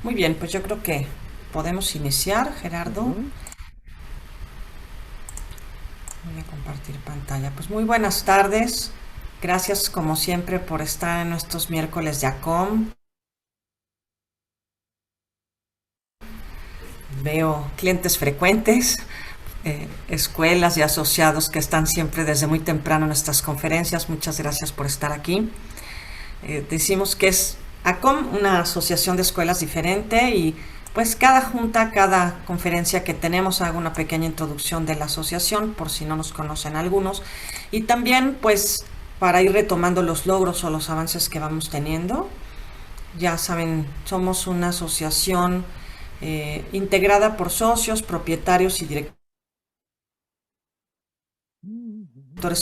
Muy bien, pues yo creo que podemos iniciar, Gerardo. Ujú. Voy a compartir pantalla. Pues muy buenas tardes. Gracias como siempre por estar en nuestros miércoles de ACOM. Veo clientes frecuentes, escuelas y asociados que están siempre desde muy temprano en nuestras conferencias. Muchas gracias por estar aquí. Decimos que es ACOM, una asociación de escuelas diferente, y pues cada junta, cada conferencia que tenemos hago una pequeña introducción de la asociación por si no nos conocen algunos, y también pues para ir retomando los logros o los avances que vamos teniendo. Ya saben, somos una asociación integrada por socios, propietarios y directores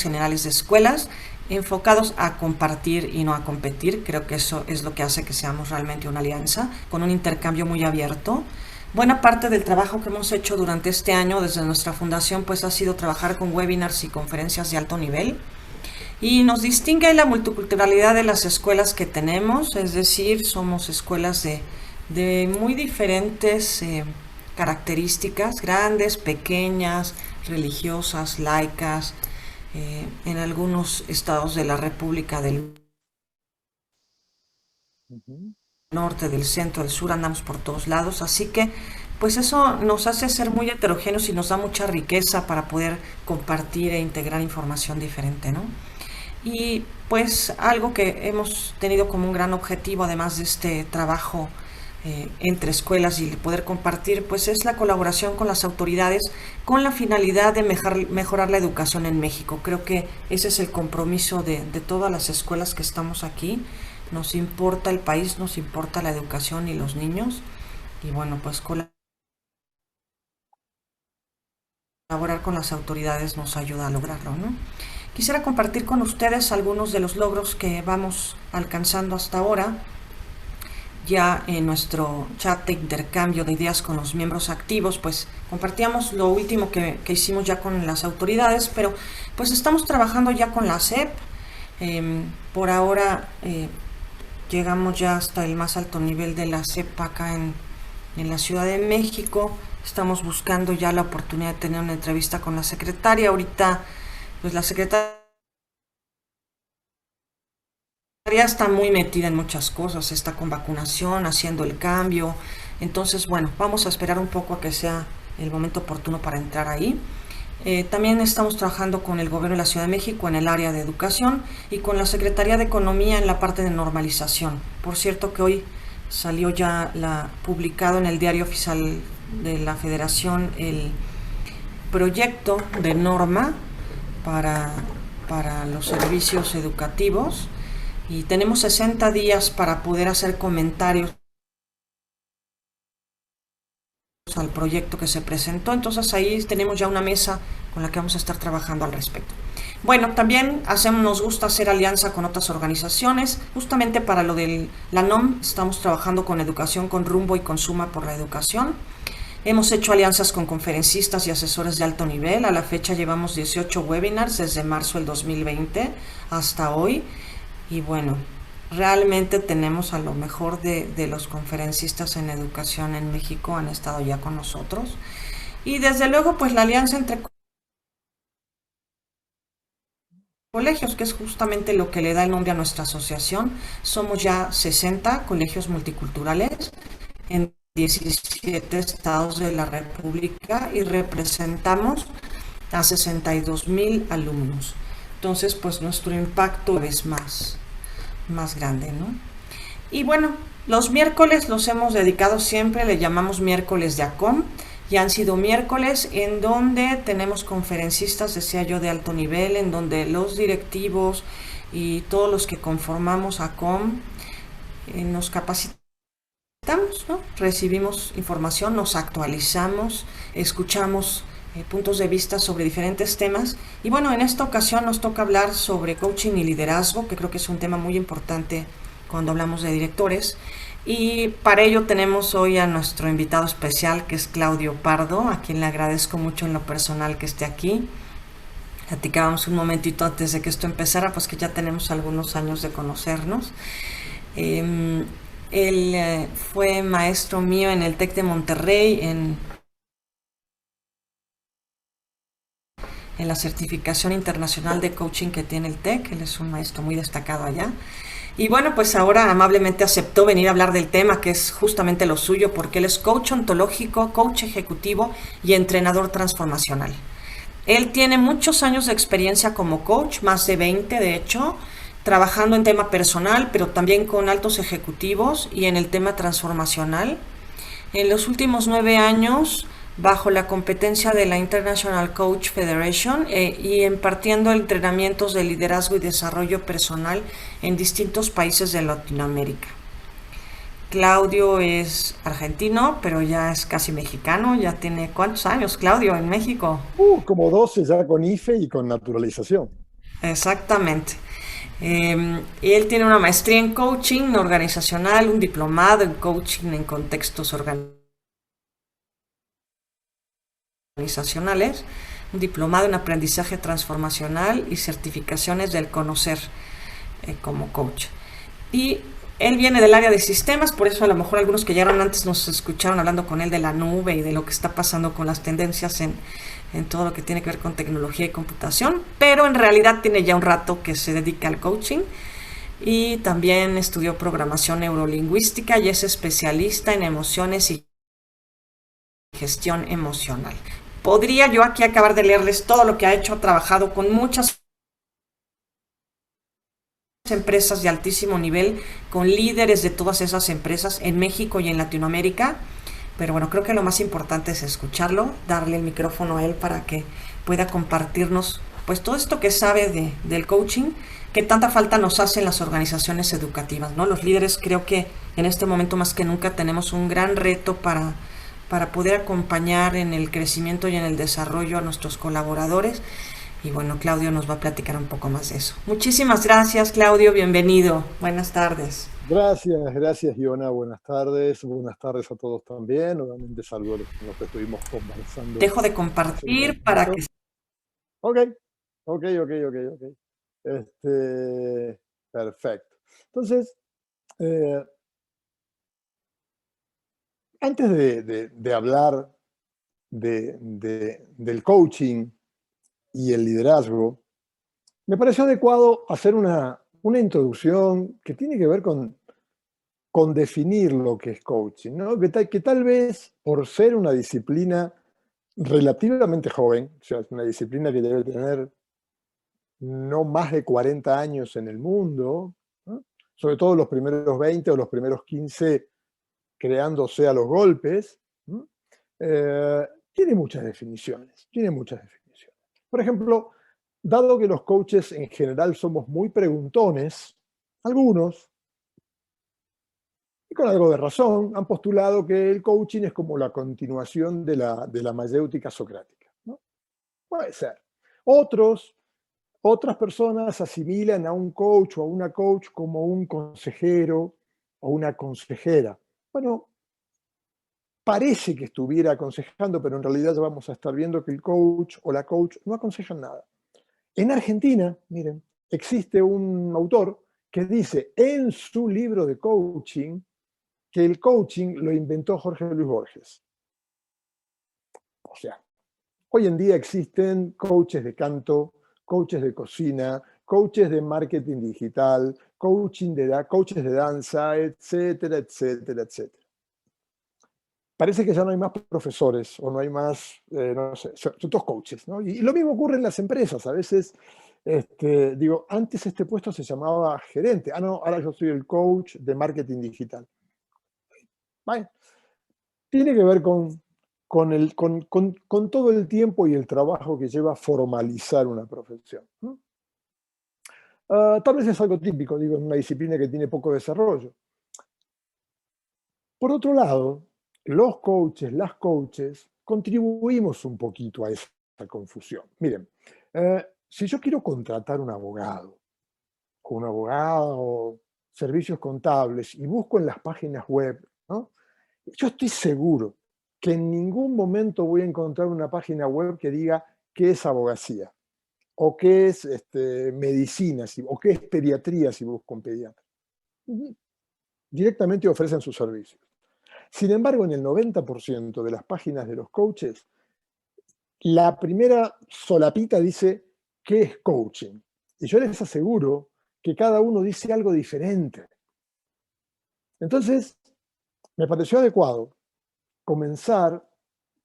generales de escuelas, enfocados a compartir y no a competir. Creo que eso es lo que hace que seamos realmente una alianza, con un intercambio muy abierto. Buena parte del trabajo que hemos hecho durante este año desde nuestra fundación pues ha sido trabajar con webinars y conferencias de alto nivel. Y nos distingue la multiculturalidad de las escuelas que tenemos, es decir, somos escuelas de muy diferentes características, grandes, pequeñas, religiosas, laicas, en algunos estados de la República del Ujú. Norte, del centro, del sur, andamos por todos lados, así que pues eso nos hace ser muy heterogéneos y nos da mucha riqueza para poder compartir e integrar información diferente, ¿no? Y pues algo que hemos tenido como un gran objetivo, además de este trabajo entre escuelas y poder compartir, pues es la colaboración con las autoridades con la finalidad de mejorar la educación en México. Creo que ese es el compromiso de todas las escuelas que estamos aquí. Nos importa el país, nos importa la educación y los niños. Y bueno, pues colaborar con las autoridades nos ayuda a lograrlo, ¿no? Quisiera compartir con ustedes algunos de los logros que vamos alcanzando hasta ahora, ya en nuestro chat de intercambio de ideas con los miembros activos. Pues compartíamos lo último que hicimos ya con las autoridades, pero pues estamos trabajando ya con la SEP. Por ahora llegamos ya hasta el más alto nivel de la SEP acá en la Ciudad de México. Estamos buscando ya la oportunidad de tener una entrevista con la secretaria. Ahorita pues la secretaria está muy metida en muchas cosas, está con vacunación, haciendo el cambio. Entonces, bueno, vamos a esperar un poco a que sea el momento oportuno para entrar ahí. También estamos trabajando con el gobierno de la Ciudad de México en el área de educación y con la Secretaría de Economía en la parte de normalización. Por cierto que hoy salió ya publicado en el diario oficial de la Federación el proyecto de norma para, para los servicios educativos, y tenemos 60 días para poder hacer comentarios al proyecto que se presentó. Entonces ahí tenemos ya una mesa con la que vamos a estar trabajando al respecto. Bueno, también nos gusta hacer alianza con otras organizaciones. Justamente para lo de la NOM estamos trabajando con Educación con Rumbo y Consuma por la Educación. Hemos hecho alianzas con conferencistas y asesores de alto nivel. A la fecha llevamos 18 webinars desde marzo del 2020 hasta hoy. Y bueno, realmente tenemos a lo mejor de los conferencistas en educación en México, han estado ya con nosotros. Y desde luego, pues la alianza entre colegios, que es justamente lo que le da el nombre a nuestra asociación. Somos ya 60 colegios multiculturales en 17 estados de la República y representamos a 62,000 alumnos. Entonces, pues nuestro impacto es más grande, ¿no? Y bueno, los miércoles los hemos dedicado siempre, le llamamos miércoles de ACOM, y han sido miércoles en donde tenemos conferencistas, decía yo, de alto nivel, en donde los directivos y todos los que conformamos ACOM nos capacitamos, ¿no? Recibimos información, nos actualizamos, escuchamos puntos de vista sobre diferentes temas. Y bueno, en esta ocasión nos toca hablar sobre coaching y liderazgo, que creo que es un tema muy importante cuando hablamos de directores. Y para ello tenemos hoy a nuestro invitado especial, que es Claudio Pardo, a quien le agradezco mucho en lo personal que esté aquí. Platicábamos un momentito antes de que esto empezara, pues que ya tenemos algunos años de conocernos. Él fue maestro mío en el TEC de Monterrey, en la certificación internacional de coaching que tiene el TEC. Él es un maestro muy destacado allá. Y bueno, pues ahora amablemente aceptó venir a hablar del tema, que es justamente lo suyo, porque él es coach ontológico, coach ejecutivo y entrenador transformacional. Él tiene muchos años de experiencia como coach, más de 20 de hecho, trabajando en tema personal, pero también con altos ejecutivos y en el tema transformacional. En los últimos 9 años, bajo la competencia de la International Coach Federation y impartiendo entrenamientos de liderazgo y desarrollo personal en distintos países de Latinoamérica. Claudio es argentino, pero ya es casi mexicano. Ya tiene ¿cuántos años, Claudio, en México? Como 12 ya con IFE y con naturalización. Exactamente. Él tiene una maestría en coaching organizacional, un diplomado en coaching en contextos organizacionales, un diplomado en aprendizaje transformacional y certificaciones del conocer como coach. Y él viene del área de sistemas, por eso a lo mejor algunos que llegaron antes nos escucharon hablando con él de la nube y de lo que está pasando con las tendencias en todo lo que tiene que ver con tecnología y computación, pero en realidad tiene ya un rato que se dedica al coaching y también estudió programación neurolingüística y es especialista en emociones y gestión emocional. Podría yo aquí acabar de leerles todo lo que ha hecho, ha trabajado con muchas empresas de altísimo nivel, con líderes de todas esas empresas en México y en Latinoamérica. Pero bueno, creo que lo más importante es escucharlo, darle el micrófono a él para que pueda compartirnos pues todo esto que sabe del coaching, que tanta falta nos hace en las organizaciones educativas, ¿no? Los líderes creo que en este momento más que nunca tenemos un gran reto para poder acompañar en el crecimiento y en el desarrollo a nuestros colaboradores. Y bueno, Claudio nos va a platicar un poco más de eso. Muchísimas gracias, Claudio. Bienvenido. Buenas tardes. Gracias, Iona. Buenas tardes a todos también. Nuevamente saludo a los con los que estuvimos conversando Dejo de hace un compartir para que... ratito. Ok, ok. Perfecto. Entonces, eh, antes de hablar del coaching y el liderazgo, me pareció adecuado hacer una introducción que tiene que ver con definir lo que es coaching, ¿no? Que tal vez por ser una disciplina relativamente joven, o sea, es una disciplina que debe tener no más de 40 años en el mundo, ¿no? Sobre todo los primeros 20 o los primeros 15 creándose a los golpes, ¿no? Tiene muchas definiciones, tiene muchas definiciones. Por ejemplo, dado que los coaches en general somos muy preguntones, algunos, y con algo de razón, han postulado que el coaching es como la continuación de la mayéutica socrática, ¿no? Puede ser. Otros, otras personas asimilan a un coach o a una coach como un consejero o una consejera. Bueno, parece que estuviera aconsejando, pero en realidad ya vamos a estar viendo que el coach o la coach no aconsejan nada. En Argentina, miren, existe un autor que dice en su libro de coaching que el coaching lo inventó Jorge Luis Borges. O sea, hoy en día existen coaches de canto, coaches de cocina, coaches de marketing digital, coaches de danza, etcétera. Parece que ya no hay más profesores o no hay más, no sé, son todos coaches, ¿no? Y lo mismo ocurre en las empresas. A veces, digo, antes este puesto se llamaba gerente. Ah, no, ahora yo soy el coach de marketing digital. Vale. Tiene que ver con todo el tiempo y el trabajo que lleva formalizar una profesión, ¿no? Tal vez es algo típico, digo, en una disciplina que tiene poco desarrollo. Por otro lado, los coaches, las coaches, contribuimos un poquito a esa confusión. Miren, si yo quiero contratar un abogado, servicios contables, y busco en las páginas web, ¿no? Yo estoy seguro que en ningún momento voy a encontrar una página web que diga qué es abogacía, o qué es medicina, o qué es pediatría si busco un pediatra. directamente ofrecen sus servicios. Sin embargo, en el 90% de las páginas de los coaches, la primera solapita dice, ¿qué es coaching? Y yo les aseguro que cada uno dice algo diferente. Entonces, me pareció adecuado comenzar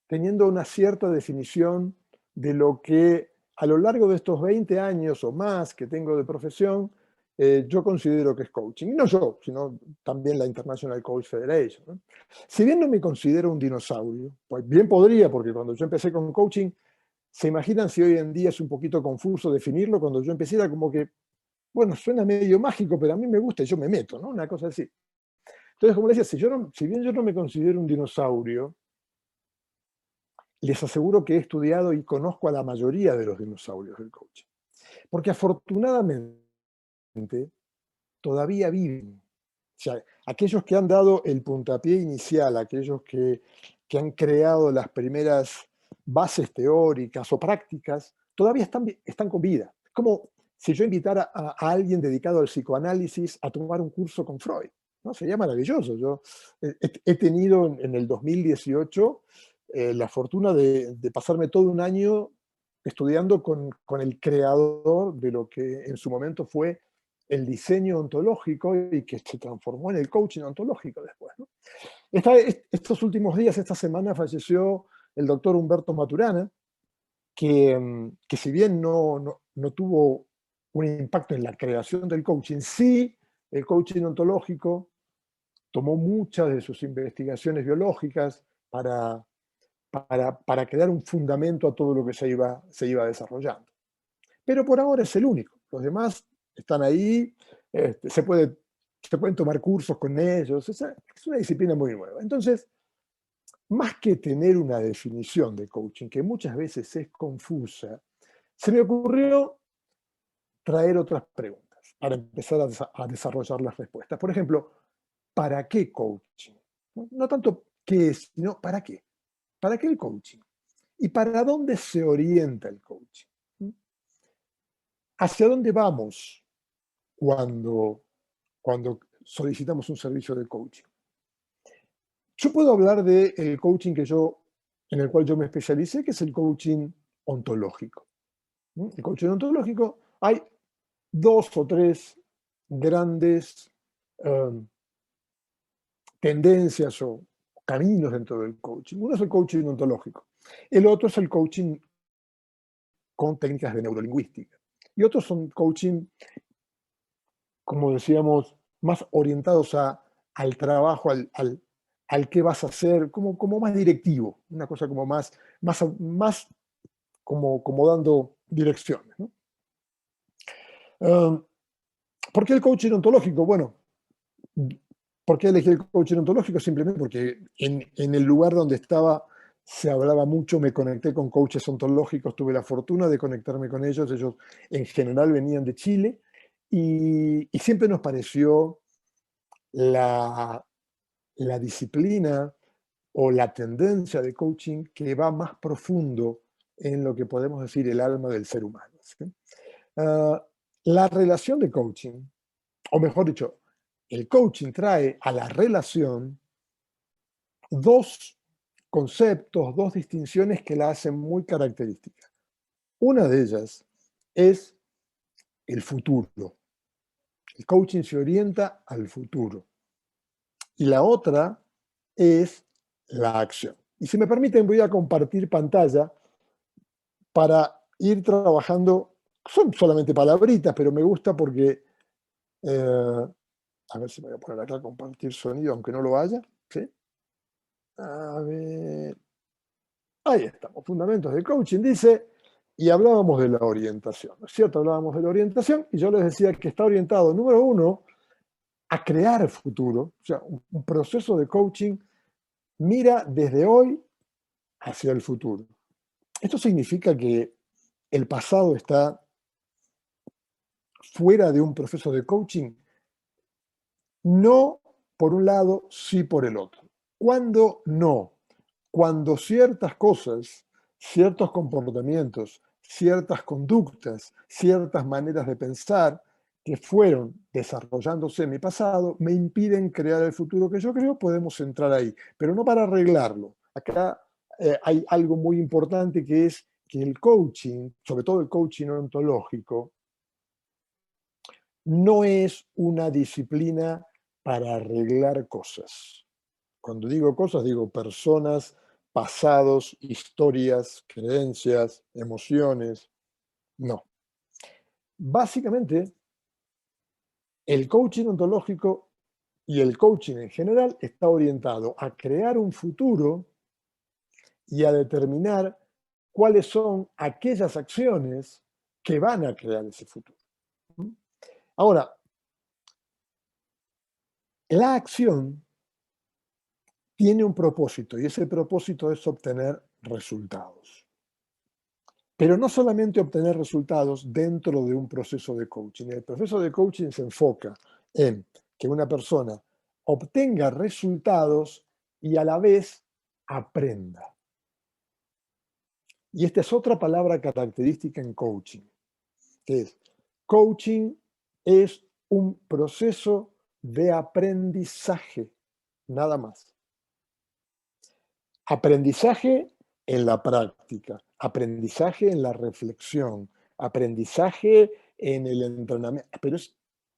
teniendo una cierta definición de lo que a lo largo de estos 20 años o más que tengo de profesión, yo considero que es coaching. Y no yo, sino también la International Coach Federation, ¿no? Si bien no me considero un dinosaurio, pues bien podría, porque cuando yo empecé con coaching, ¿se imaginan si hoy en día es un poquito confuso definirlo? Cuando yo empecé era como que, bueno, suena medio mágico, pero a mí me gusta y yo me meto, ¿no? Una cosa así. Entonces, como les decía, si bien yo no me considero un dinosaurio, les aseguro que he estudiado y conozco a la mayoría de los dinosaurios del coaching. Porque afortunadamente todavía viven. O sea, aquellos que han dado el puntapié inicial, aquellos que han creado las primeras bases teóricas o prácticas, todavía están con vida. Es como si yo invitara a alguien dedicado al psicoanálisis a tomar un curso con Freud, ¿no? Sería maravilloso. Yo he tenido en el 2018 la fortuna de pasarme todo un año estudiando con el creador de lo que en su momento fue el diseño ontológico y que se transformó en el coaching ontológico después, ¿no? Estos últimos días, esta semana, falleció el doctor Humberto Maturana, que si bien no tuvo un impacto en la creación del coaching, sí el coaching ontológico tomó muchas de sus investigaciones biológicas para crear un fundamento a todo lo que se iba desarrollando. Pero por ahora es el único. Los demás están ahí, se pueden tomar cursos con ellos, es una disciplina muy nueva. Entonces, más que tener una definición de coaching, que muchas veces es confusa, se me ocurrió traer otras preguntas para empezar a desarrollar las respuestas. Por ejemplo, ¿para qué coaching? No tanto qué es, sino ¿para qué? ¿Para qué el coaching? ¿Y para dónde se orienta el coaching? ¿Hacia dónde vamos cuando solicitamos un servicio de coaching? Yo puedo hablar del coaching en el cual yo me especialicé, que es el coaching ontológico. El coaching ontológico, hay dos o tres grandes tendencias o caminos dentro del coaching. Uno es el coaching ontológico. El otro es el coaching con técnicas de neurolingüística. Y otros son coaching, como decíamos, más orientados al trabajo, al qué vas a hacer, como más directivo, una cosa como más como dando direcciones, ¿no? ¿Por qué el coaching ontológico? Bueno, ¿por qué elegí el coaching ontológico? Simplemente porque en el lugar donde estaba se hablaba mucho, me conecté con coaches ontológicos, tuve la fortuna de conectarme con ellos en general venían de Chile, y siempre nos pareció la disciplina o la tendencia de coaching que va más profundo en lo que podemos decir el alma del ser humano, ¿sí? La relación de coaching, o mejor dicho, el coaching trae a la relación dos conceptos, dos distinciones que la hacen muy característica. Una de ellas es el futuro. El coaching se orienta al futuro. Y la otra es la acción. Y si me permiten, voy a compartir pantalla para ir trabajando. Son solamente palabritas, pero me gusta porque, a ver si me voy a poner acá a compartir sonido, aunque no lo haya, ¿sí? A ver, ahí estamos, fundamentos del coaching, dice, y hablábamos de la orientación, ¿no es cierto? Hablábamos de la orientación y yo les decía que está orientado, número uno, a crear futuro, o sea, un proceso de coaching mira desde hoy hacia el futuro. Esto significa que el pasado está fuera de un proceso de coaching, no por un lado, sí por el otro. ¿Cuándo no? Cuando ciertas cosas, ciertos comportamientos, ciertas conductas, ciertas maneras de pensar que fueron desarrollándose en mi pasado me impiden crear el futuro que yo creo. Podemos entrar ahí, pero no para arreglarlo. Acá hay algo muy importante, que es que el coaching, sobre todo el coaching ontológico, no es una disciplina para arreglar cosas. Cuando digo cosas, digo personas, pasados, historias, creencias, emociones. No. Básicamente, el coaching ontológico y el coaching en general está orientado a crear un futuro y a determinar cuáles son aquellas acciones que van a crear ese futuro. Ahora, la acción tiene un propósito, y ese propósito es obtener resultados. Pero no solamente obtener resultados dentro de un proceso de coaching. El proceso de coaching se enfoca en que una persona obtenga resultados y a la vez aprenda. Y esta es otra palabra característica en coaching, que es: coaching es un proceso de aprendizaje, nada más. Aprendizaje en la práctica, aprendizaje en la reflexión, aprendizaje en el entrenamiento, pero es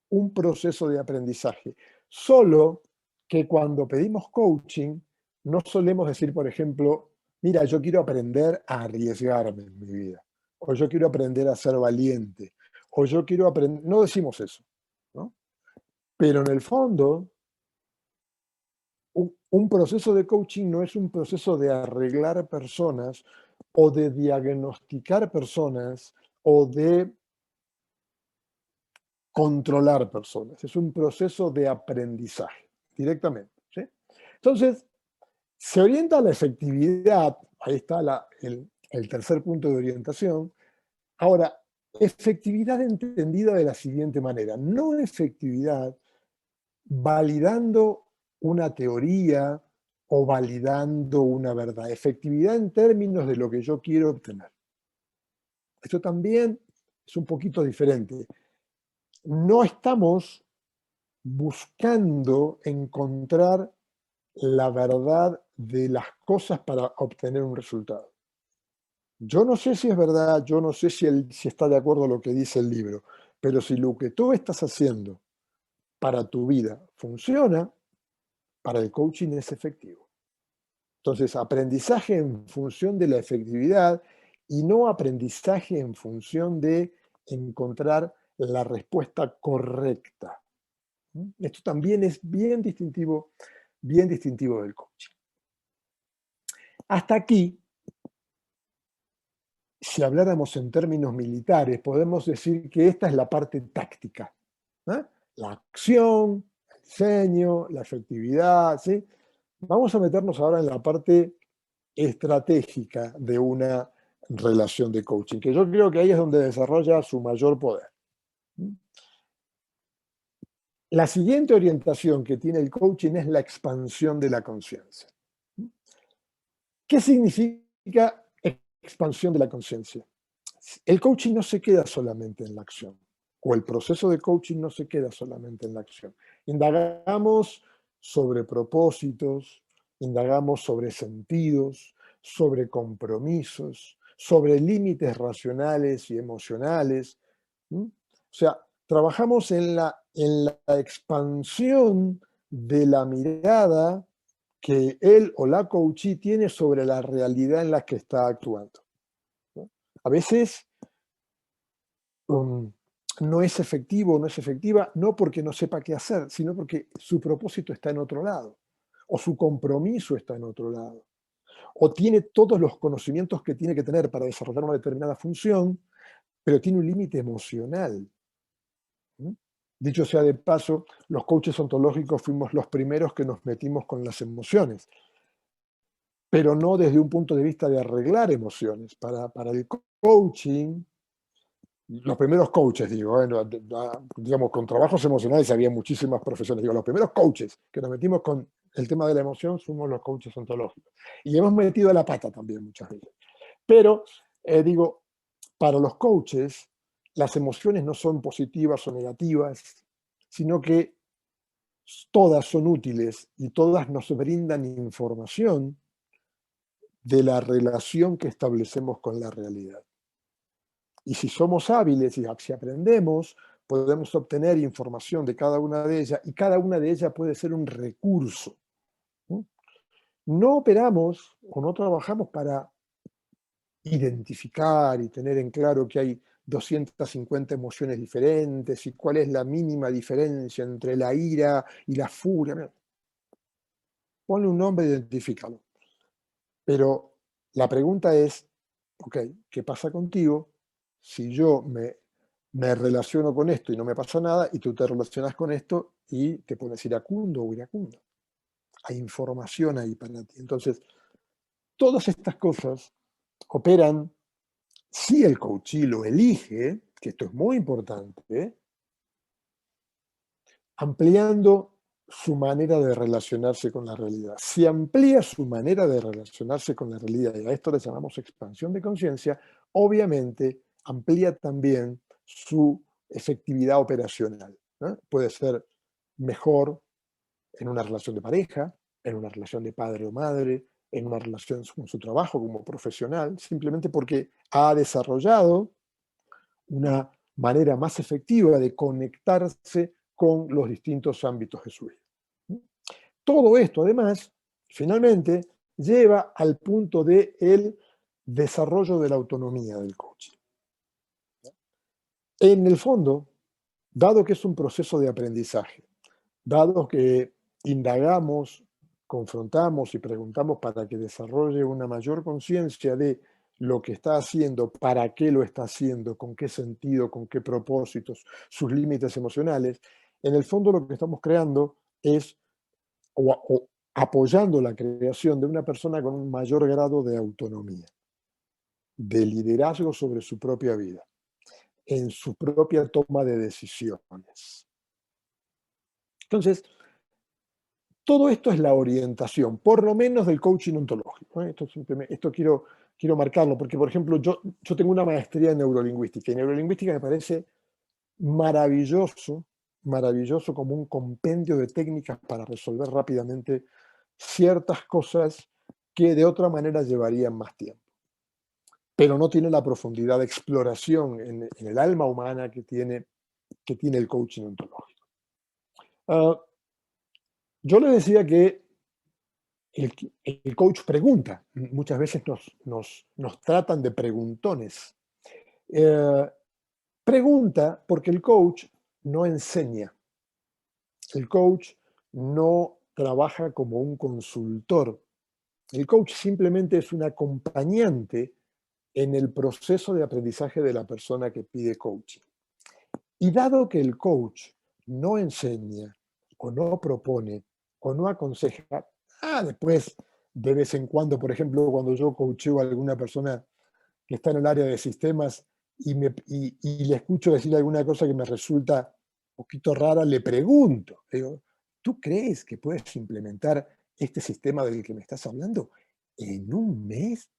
un proceso de aprendizaje. Solo que cuando pedimos coaching, no solemos decir, por ejemplo, mira, yo quiero aprender a arriesgarme en mi vida, o yo quiero aprender a ser valiente, o yo quiero aprender, no decimos eso, ¿no? Pero en el fondo, un proceso de coaching no es un proceso de arreglar personas o de diagnosticar personas o de controlar personas. Es un proceso de aprendizaje directamente, ¿sí? Entonces, se orienta a la efectividad. Ahí está el tercer punto de orientación. Ahora, efectividad entendida de la siguiente manera: no efectividad validando una teoría o validando una verdad. Efectividad en términos de lo que yo quiero obtener. Esto también es un poquito diferente. No estamos buscando encontrar la verdad de las cosas para obtener un resultado. Yo no sé si es verdad, yo no sé si está de acuerdo a lo que dice el libro, pero si lo que tú estás haciendo para tu vida funciona, para el coaching es efectivo. Entonces, aprendizaje en función de la efectividad y no aprendizaje en función de encontrar la respuesta correcta. Esto también es bien distintivo del coaching. Hasta aquí, si habláramos en términos militares, podemos decir que esta es la parte táctica, ¿eh? La acción, el diseño, la efectividad, ¿sí? Vamos a meternos ahora en la parte estratégica de una relación de coaching, que yo creo que ahí es donde desarrolla su mayor poder. La siguiente orientación que tiene el coaching es la expansión de la conciencia. ¿Qué significa expansión de la conciencia? El coaching no se queda solamente en la acción, o el proceso de coaching no se queda solamente en la acción. Indagamos sobre propósitos, indagamos sobre sentidos, sobre compromisos, sobre límites racionales y emocionales. O sea, trabajamos en la expansión de la mirada que él o la coachee tiene sobre la realidad en la que está actuando. A veces no es efectivo o no es efectiva, no porque no sepa qué hacer, sino porque su propósito está en otro lado, o su compromiso está en otro lado, o tiene todos los conocimientos que tiene que tener para desarrollar una determinada función, pero tiene un límite emocional. Dicho sea de paso, los coaches ontológicos fuimos los primeros que nos metimos con las emociones, pero no desde un punto de vista de arreglar emociones. Para el coaching, los primeros coaches, digo, digamos, con trabajos emocionales había muchísimas profesiones. Digo, los primeros coaches que nos metimos con el tema de la emoción somos los coaches ontológicos. Y hemos metido la pata también muchas veces. Pero, digo, para los coaches, las emociones no son positivas o negativas, sino que todas son útiles y todas nos brindan información de la relación que establecemos con la realidad. Y si somos hábiles y si aprendemos, podemos obtener información de cada una de ellas y cada una de ellas puede ser un recurso. No operamos o no trabajamos para identificar y tener en claro que hay 250 emociones diferentes y cuál es la mínima diferencia entre la ira y la furia. Ponle un nombre e identifícalo. Pero la pregunta es, ok, ¿qué pasa contigo si yo me relaciono con esto y no me pasa nada y tú te relacionas con esto y te pones iracundo o iracundo? Hay información ahí para ti. Entonces, todas estas cosas operan, si el coachee lo elige, que esto es muy importante, ampliando su manera de relacionarse con la realidad. Si amplía su manera de relacionarse con la realidad, y a esto le llamamos expansión de conciencia, obviamente amplía también su efectividad operacional, ¿no? Puede ser mejor en una relación de pareja, en una relación de padre o madre, en una relación con su trabajo como profesional, simplemente porque ha desarrollado una manera más efectiva de conectarse con los distintos ámbitos de su vida. Todo esto, además, finalmente, lleva al punto del desarrollo de la autonomía del coaching. En el fondo, dado que es un proceso de aprendizaje, dado que indagamos, confrontamos y preguntamos para que desarrolle una mayor conciencia de lo que está haciendo, para qué lo está haciendo, con qué sentido, con qué propósitos, sus límites emocionales, en el fondo lo que estamos creando es, o apoyando la creación de una persona con un mayor grado de autonomía, de liderazgo sobre su propia vida, en su propia toma de decisiones. Entonces, todo esto es la orientación, por lo menos del coaching ontológico, ¿eh? Esto quiero marcarlo, porque, por ejemplo, yo tengo una maestría en neurolingüística, y neurolingüística me parece maravilloso, maravilloso como un compendio de técnicas para resolver rápidamente ciertas cosas que de otra manera llevarían más tiempo. Pero no tiene la profundidad de exploración en el alma humana que tiene el coaching ontológico. Yo le decía que el coach pregunta, muchas veces nos tratan de preguntones. Pregunta porque el coach no enseña. El coach no trabaja como un consultor. El coach simplemente es un acompañante en el proceso de aprendizaje de la persona que pide coaching. Y dado que el coach no enseña, o no propone, o no aconseja, después, de vez en cuando, por ejemplo, cuando yo coacheo a alguna persona que está en el área de sistemas y le escucho decir alguna cosa que me resulta un poquito rara, le pregunto, le digo, ¿tú crees que puedes implementar este sistema del que me estás hablando en un mes?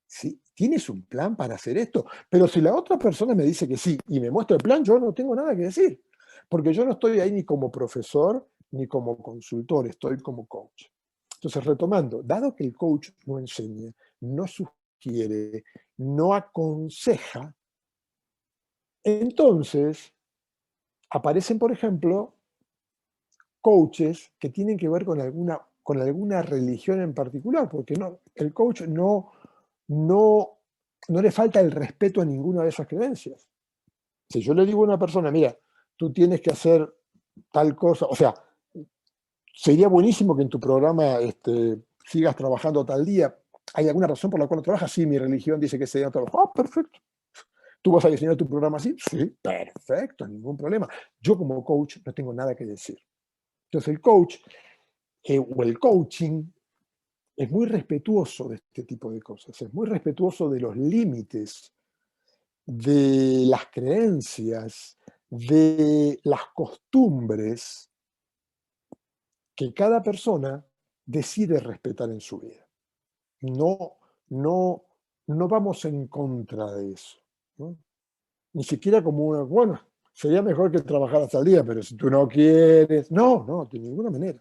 ¿Sí? ¿Tienes un plan para hacer esto? Pero si la otra persona me dice que sí y me muestra el plan, yo no tengo nada que decir, porque yo no estoy ahí ni como profesor ni como consultor, estoy como coach. Entonces, retomando, dado que el coach no enseña, no sugiere, no aconseja, entonces aparecen, por ejemplo, coaches que tienen que ver con alguna religión en particular, porque el coach no le falta el respeto a ninguna de esas creencias. Si yo le digo a una persona, mira, tú tienes que hacer tal cosa, o sea, sería buenísimo que en tu programa sigas trabajando tal día. ¿Hay alguna razón por la cual no trabajas? Sí, mi religión dice que ese día no trabajo. Ah, perfecto. ¿Tú vas a diseñar tu programa así? Sí, perfecto, ningún problema. Yo como coach no tengo nada que decir. Entonces el coach o el coaching es muy respetuoso de este tipo de cosas, es muy respetuoso de los límites, de las creencias, de las costumbres que cada persona decide respetar en su vida. No, no, no vamos en contra de eso, ¿no? Ni siquiera como una, bueno, sería mejor que trabajaras al día, pero si tú no quieres, no, no, de ninguna manera.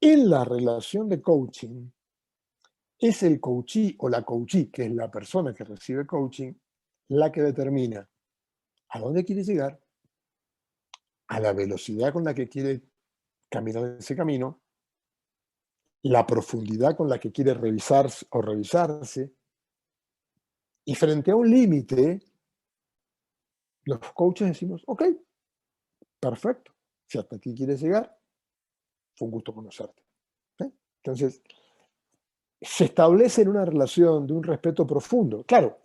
En la relación de coaching, es el coachee o la coachee, que es la persona que recibe coaching, la que determina a dónde quiere llegar, a la velocidad con la que quiere caminar ese camino, la profundidad con la que quiere revisarse o revisarse, y frente a un límite, los coaches decimos, ok, perfecto, si hasta aquí quieres llegar, fue un gusto conocerte. ¿Eh? Entonces, se establece en una relación de un respeto profundo. Claro,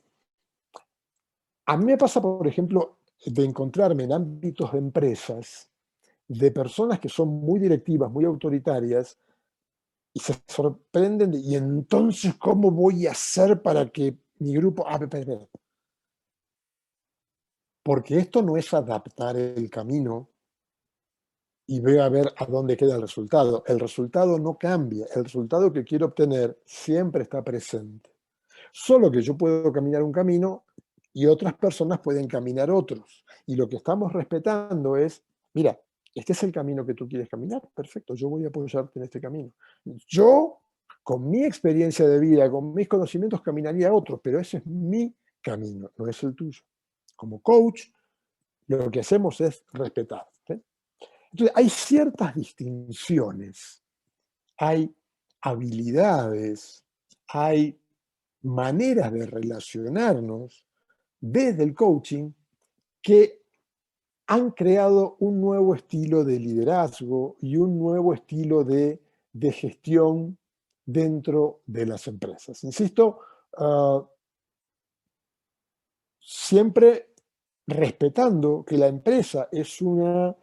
a mí me pasa, por ejemplo, de encontrarme en ámbitos de empresas, de personas que son muy directivas, muy autoritarias, y se sorprenden y entonces, ¿cómo voy a hacer para que mi grupo... espera. Porque esto no es adaptar el camino y voy a ver a dónde queda el resultado. El resultado no cambia. El resultado que quiero obtener siempre está presente. Solo que yo puedo caminar un camino y otras personas pueden caminar otros. Y lo que estamos respetando es, mira, este es el camino que tú quieres caminar, perfecto, yo voy a apoyarte en este camino. Yo, con mi experiencia de vida, con mis conocimientos, caminaría otro, pero ese es mi camino, no es el tuyo. Como coach, lo que hacemos es respetar. ¿Sí? Entonces, hay ciertas distinciones, hay habilidades, hay maneras de relacionarnos desde el coaching que han creado un nuevo estilo de liderazgo y un nuevo estilo de gestión dentro de las empresas. Insisto, siempre respetando que la empresa es un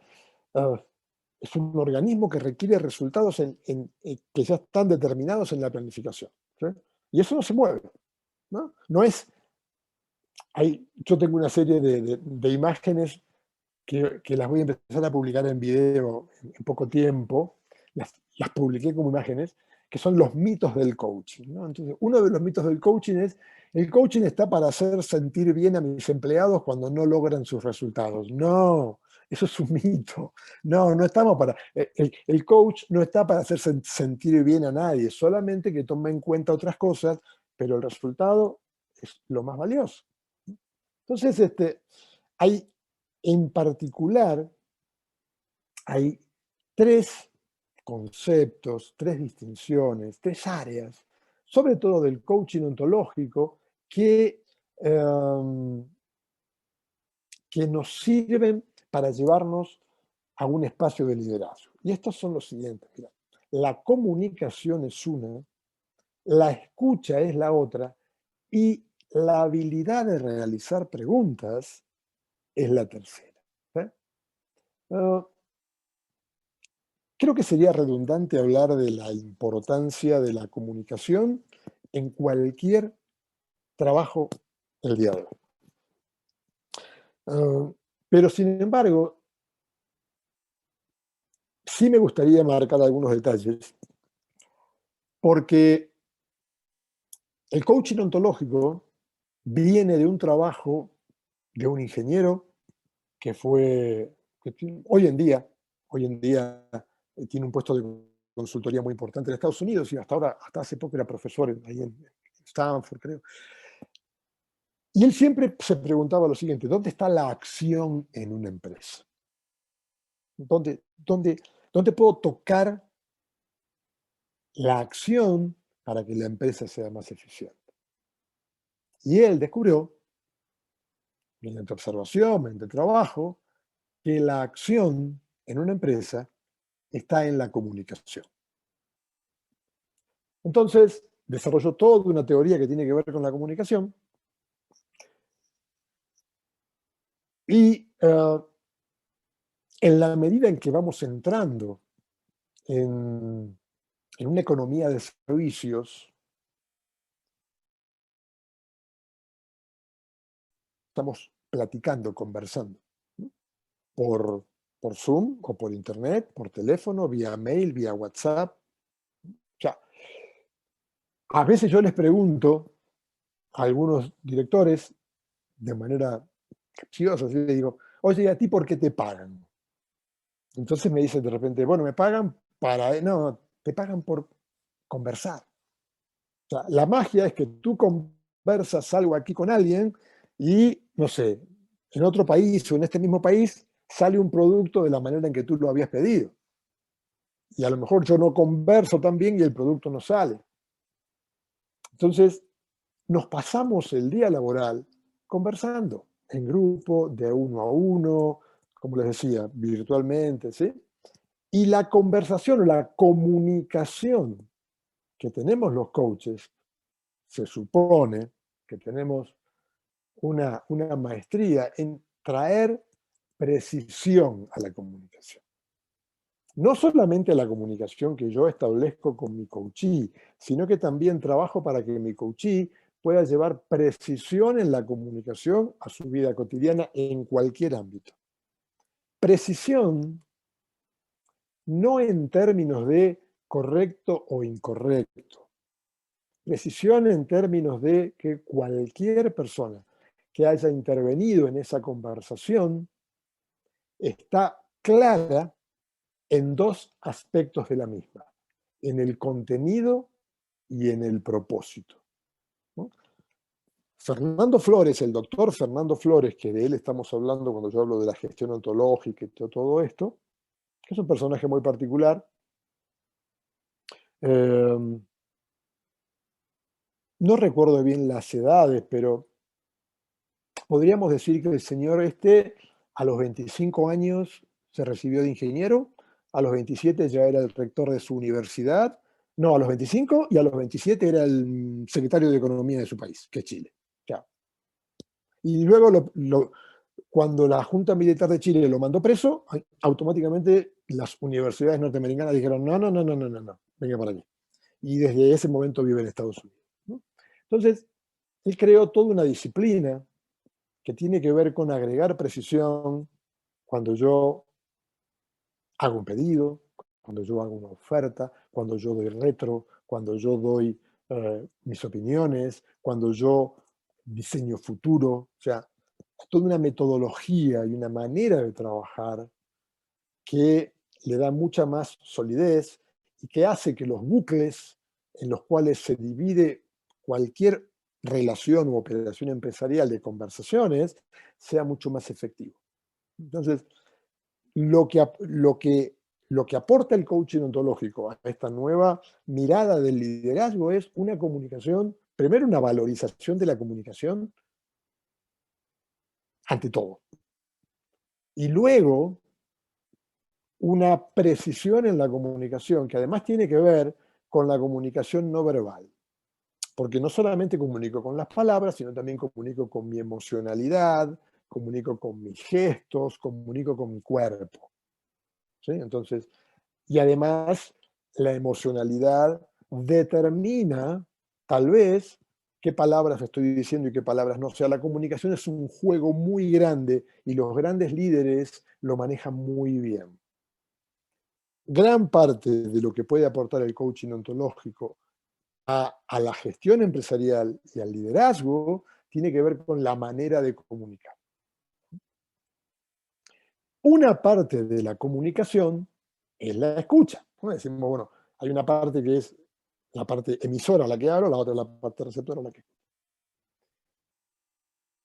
organismo que requiere resultados que ya están determinados en la planificación. ¿Sí? Y eso no se mueve. ¿No? No es yo tengo una serie de imágenes que las voy a empezar a publicar en video en poco tiempo, las publiqué como imágenes, que son los mitos del coaching. ¿No? Entonces, uno de los mitos del coaching es, el coaching está para hacer sentir bien a mis empleados cuando no logran sus resultados. No, eso es un mito. No, no estamos para... El coach no está para hacer sentir bien a nadie, solamente que tome en cuenta otras cosas, pero el resultado es lo más valioso. Entonces, hay en particular, hay tres conceptos, tres distinciones, tres áreas, sobre todo del coaching ontológico, em, que nos sirven para llevarnos a un espacio de liderazgo. Y estos son los siguientes. Mira, la comunicación es una, la escucha es la otra y la habilidad de realizar preguntas es la tercera. ¿Eh? Creo que sería redundante hablar de la importancia de la comunicación en cualquier trabajo el día de hoy. Pero sin embargo, sí me gustaría marcar algunos detalles, porque el coaching ontológico viene de un trabajo de un ingeniero hoy en día tiene un puesto de consultoría muy importante en Estados Unidos y hasta hace poco era profesor ahí en Stanford, creo. Y él siempre se preguntaba lo siguiente: ¿dónde está la acción en una empresa? ¿Dónde puedo tocar la acción para que la empresa sea más eficiente? Y él descubrió, mediante observación, mediante trabajo, que la acción en una empresa está en la comunicación. Entonces, desarrolló toda una teoría que tiene que ver con la comunicación y en la medida en que vamos entrando en una economía de servicios, estamos platicando, conversando, ¿no? por Zoom o por Internet, por teléfono, vía mail, vía WhatsApp. O sea, a veces yo les pregunto a algunos directores de manera capcioso, así le digo, oye, ¿y a ti por qué te pagan? Entonces me dicen de repente, bueno, me pagan para, no, te pagan por conversar. O sea, la magia es que tú conversas algo aquí con alguien y, no sé, en otro país o en este mismo país sale un producto de la manera en que tú lo habías pedido. Y a lo mejor yo no converso tan bien y el producto no sale. Entonces, nos pasamos el día laboral conversando en grupo, de uno a uno, como les decía, virtualmente, ¿sí? Y la conversación o la comunicación que tenemos los coaches, se supone que tenemos una maestría en traer precisión a la comunicación. No solamente a la comunicación que yo establezco con mi coachee, sino que también trabajo para que mi coachee pueda llevar precisión en la comunicación a su vida cotidiana en cualquier ámbito. Precisión no en términos de correcto o incorrecto. Precisión en términos de que cualquier persona que haya intervenido en esa conversación está clara en dos aspectos de la misma, en el contenido y en el propósito, ¿no? Fernando Flores, el doctor Fernando Flores, que de él estamos hablando cuando yo hablo de la gestión ontológica y todo esto, que es un personaje muy particular, eh, no recuerdo bien las edades, pero podríamos decir que el señor este a los 25 años se recibió de ingeniero, a los 27 ya era el rector de su universidad, no, a los 25 y a los 27 era el secretario de Economía de su país, que es Chile. Ya. Y luego, cuando la Junta Militar de Chile lo mandó preso, automáticamente las universidades norteamericanas dijeron, no, no, no, no, no, no, no, venga para aquí. Y desde ese momento vive en Estados Unidos, ¿no? Entonces, él creó toda una disciplina que tiene que ver con agregar precisión cuando yo hago un pedido, cuando yo hago una oferta, cuando yo doy retro, cuando yo doy mis opiniones, cuando yo diseño futuro. O sea, toda una metodología y una manera de trabajar que le da mucha más solidez y que hace que los bucles en los cuales se divide cualquier relación u operación empresarial de conversaciones sea mucho más efectivo. Entonces, lo que aporta el coaching ontológico a esta nueva mirada del liderazgo es una comunicación, primero una valorización de la comunicación ante todo, y luego una precisión en la comunicación que además tiene que ver con la comunicación no verbal, porque no solamente comunico con las palabras, sino también comunico con mi emocionalidad, comunico con mis gestos, comunico con mi cuerpo, ¿sí? Entonces, y además, la emocionalidad determina, tal vez, qué palabras estoy diciendo y qué palabras no. O sea, la comunicación es un juego muy grande y los grandes líderes lo manejan muy bien. Gran parte de lo que puede aportar el coaching ontológico a la gestión empresarial y al liderazgo tiene que ver con la manera de comunicar. Una parte de la comunicación es la escucha, ¿no? Decimos, bueno, hay una parte que es la parte emisora a la que hablo, la otra es la parte receptora a la que escucho.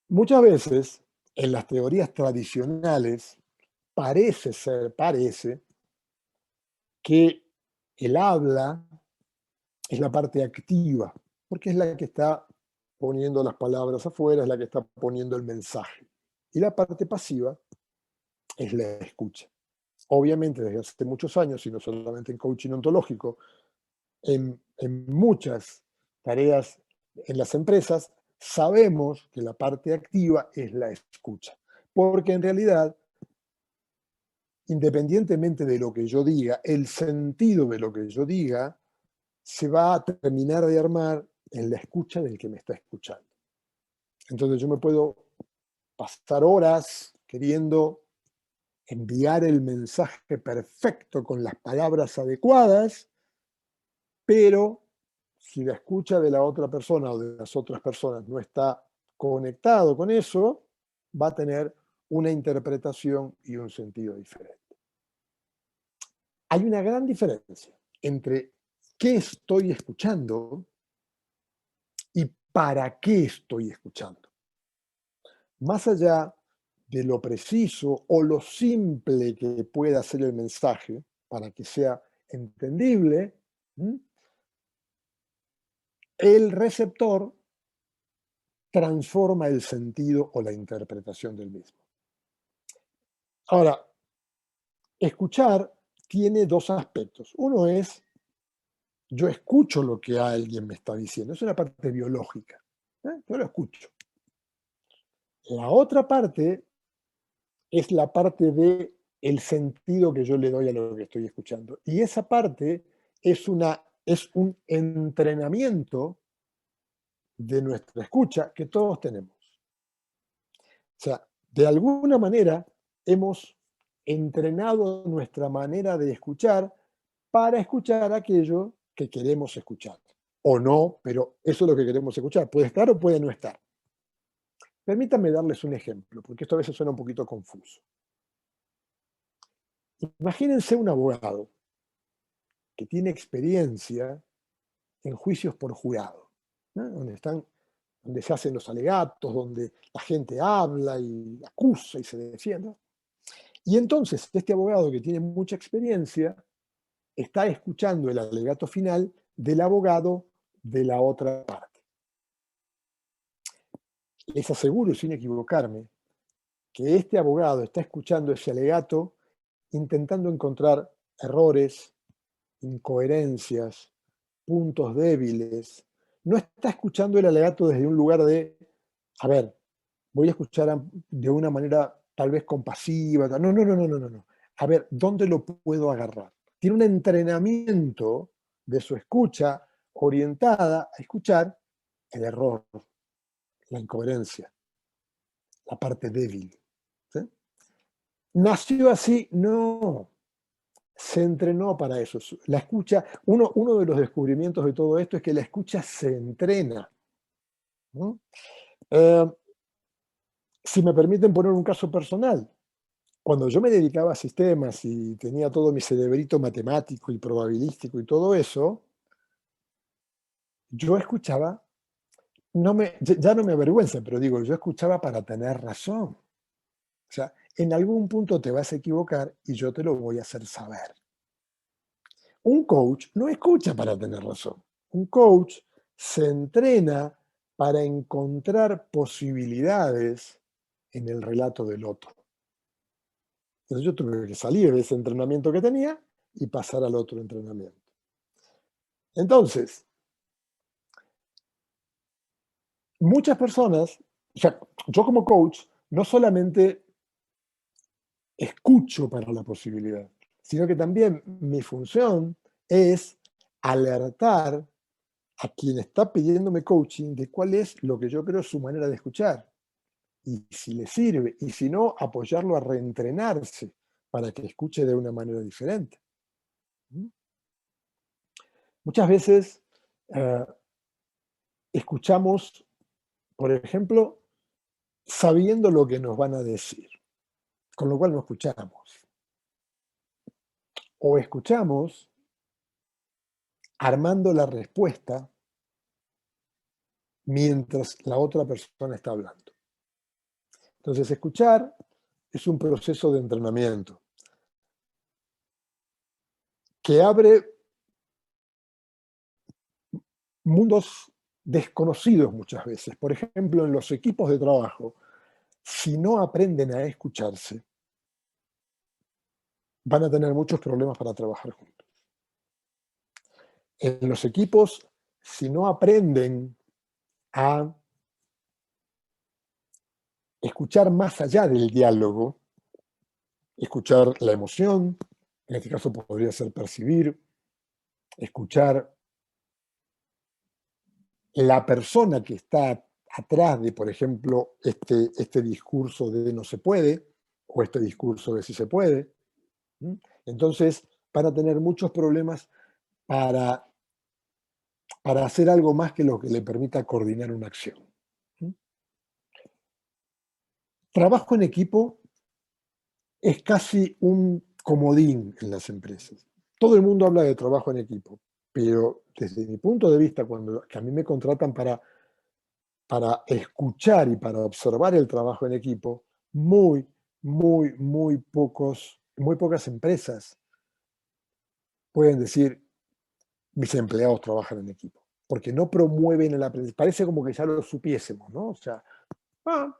Muchas veces, en las teorías tradicionales, parece que el habla es la parte activa, porque es la que está poniendo las palabras afuera, es la que está poniendo el mensaje. Y la parte pasiva es la escucha. Obviamente, desde hace muchos años, y no solamente en coaching ontológico, en muchas tareas en las empresas, sabemos que la parte activa es la escucha. Porque en realidad, independientemente de lo que yo diga, el sentido de lo que yo diga se va a terminar de armar en la escucha del que me está escuchando. Entonces yo me puedo pasar horas queriendo enviar el mensaje perfecto con las palabras adecuadas, pero si la escucha de la otra persona o de las otras personas no está conectado con eso, va a tener una interpretación y un sentido diferente. Hay una gran diferencia entre qué estoy escuchando y para qué estoy escuchando. Más allá de lo preciso o lo simple que pueda ser el mensaje para que sea entendible, el receptor transforma el sentido o la interpretación del mismo. Ahora, escuchar tiene dos aspectos. Uno es, yo escucho lo que alguien me está diciendo, es una parte biológica, yo lo escucho. La otra parte es la parte de el sentido que yo le doy a lo que estoy escuchando. Y esa parte es un entrenamiento de nuestra escucha que todos tenemos. O sea, de alguna manera hemos entrenado nuestra manera de escuchar para escuchar aquello que queremos escuchar. O no, pero eso es lo que queremos escuchar. Puede estar o puede no estar. Permítanme darles un ejemplo, porque esto a veces suena un poquito confuso. Imagínense un abogado que tiene experiencia en juicios por jurado, ¿no? Donde se hacen los alegatos, donde la gente habla y acusa y se defiende. Y entonces este abogado que tiene mucha experiencia está escuchando el alegato final del abogado de la otra parte. Les aseguro, sin equivocarme, que este abogado está escuchando ese alegato intentando encontrar errores, incoherencias, puntos débiles. No está escuchando el alegato desde un lugar de, a ver, voy a escuchar de una manera tal vez compasiva. No, no, no, no, no, no. A ver, ¿dónde lo puedo agarrar? Tiene un entrenamiento de su escucha orientada a escuchar el error, la incoherencia, la parte débil. ¿Sí? ¿Nació así? No. Se entrenó para eso. La escucha, uno de los descubrimientos de todo esto es que la escucha se entrena, ¿no? Si me permiten poner un caso personal, cuando yo me dedicaba a sistemas y tenía todo mi cerebrito matemático y probabilístico y todo eso, yo escuchaba, ya no me avergüenza, pero digo, yo escuchaba para tener razón. O sea, en algún punto te vas a equivocar y yo te lo voy a hacer saber. Un coach no escucha para tener razón. Un coach se entrena para encontrar posibilidades en el relato del otro. Entonces yo tuve que salir de ese entrenamiento que tenía y pasar al otro entrenamiento. Entonces, muchas personas, o sea, yo como coach, no solamente escucho para la posibilidad, sino que también mi función es alertar a quien está pidiéndome coaching de cuál es lo que yo creo es su manera de escuchar. Y si le sirve, y si no, apoyarlo a reentrenarse para que escuche de una manera diferente. Muchas veces eh, escuchamos, por ejemplo, sabiendo lo que nos van a decir, con lo cual no escuchamos. O escuchamos armando la respuesta mientras la otra persona está hablando. Entonces, escuchar es un proceso de entrenamiento que abre mundos desconocidos muchas veces. Por ejemplo, en los equipos de trabajo, si no aprenden a escucharse, van a tener muchos problemas para trabajar juntos. En los equipos, si no aprenden a escuchar más allá del diálogo, escuchar la emoción, en este caso podría ser percibir, escuchar la persona que está atrás de, por ejemplo, este discurso de no se puede o este discurso de sí se puede. Entonces, van a tener muchos problemas para, para hacer algo más que lo que le permita coordinar una acción. trabajo en equipo es casi un comodín en las empresas. Todo el mundo habla de trabajo en equipo, pero desde mi punto de vista, que a mí me contratan para escuchar y para observar el trabajo en equipo, muy pocas empresas pueden decir, mis empleados trabajan en equipo, porque no promueven el aprendizaje. Parece como que ya lo supiésemos, ¿no? O sea, ah,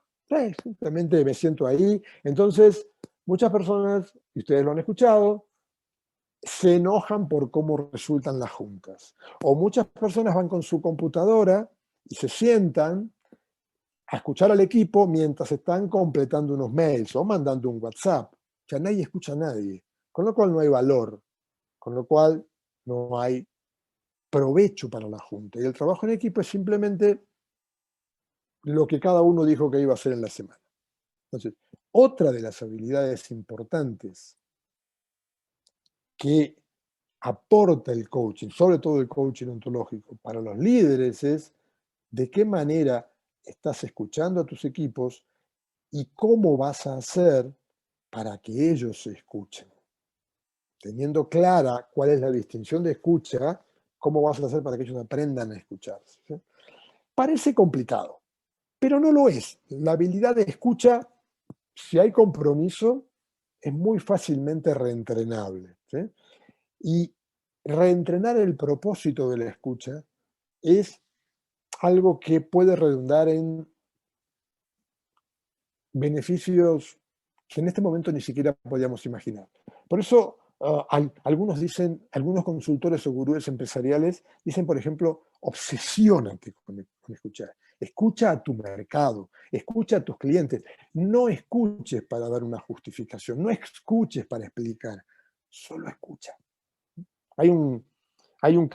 simplemente me siento ahí. Entonces, muchas personas, y ustedes lo han escuchado, se enojan por cómo resultan las juntas. O muchas personas van con su computadora y se sientan a escuchar al equipo mientras están completando unos mails o mandando un WhatsApp. O sea, nadie escucha a nadie, con lo cual no hay valor, con lo cual no hay provecho para la junta. Y el trabajo en equipo es simplemente lo que cada uno dijo que iba a hacer en la semana. Entonces, otra de las habilidades importantes que aporta el coaching, sobre todo el coaching ontológico, para los líderes es de qué manera estás escuchando a tus equipos y cómo vas a hacer para que ellos se escuchen. Teniendo clara cuál es la distinción de escucha, cómo vas a hacer para que ellos aprendan a escucharse. ¿Sí? Parece complicado, pero no lo es. La habilidad de escucha, si hay compromiso, es muy fácilmente reentrenable. ¿Sí? Y reentrenar el propósito de la escucha es algo que puede redundar en beneficios que en este momento ni siquiera podíamos imaginar. Por eso, algunos consultores o gurúes empresariales dicen, por ejemplo, obsesiónate con escuchar. Escucha a tu mercado, escucha a tus clientes. No escuches para dar una justificación, no escuches para explicar, solo escucha. Hay un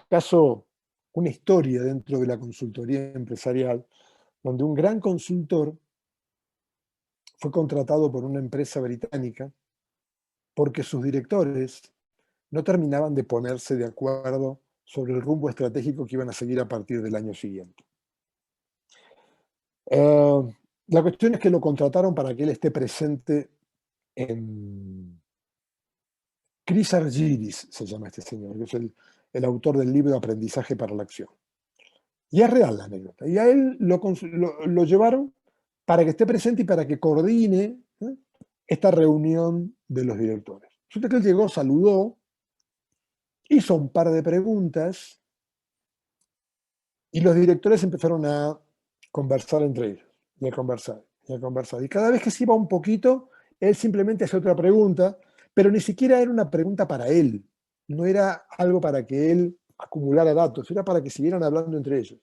caso, una historia dentro de la consultoría empresarial, donde un gran consultor fue contratado por una empresa británica porque sus directores no terminaban de ponerse de acuerdo sobre el rumbo estratégico que iban a seguir a partir del año siguiente. La cuestión es que lo contrataron para que él esté presente en... Chris Argyris se llama este señor, que es el autor del libro Aprendizaje para la Acción. Y es real la anécdota. Y a él lo llevaron para que esté presente y para que coordine esta reunión de los directores. Resulta que él llegó, saludó, hizo un par de preguntas y los directores empezaron a conversar entre ellos, y a conversar, y a conversar. Y cada vez que se iba un poquito, él simplemente hacía otra pregunta, pero ni siquiera era una pregunta para él. No era algo para que él acumulara datos, era para que siguieran hablando entre ellos.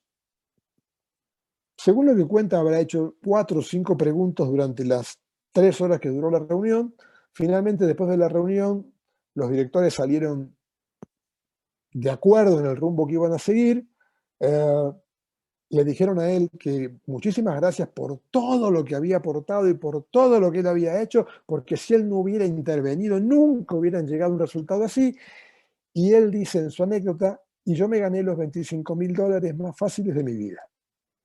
Según lo que cuenta, habrá hecho 4 o 5 preguntas durante las 3 horas que duró la reunión. Finalmente, después de la reunión, los directores salieron de acuerdo en el rumbo que iban a seguir. Le dijeron a él que muchísimas gracias por todo lo que había aportado y por todo lo que él había hecho, porque si él no hubiera intervenido, nunca hubieran llegado a un resultado así. Y él dice en su anécdota, y yo me gané los $25.000 más fáciles de mi vida,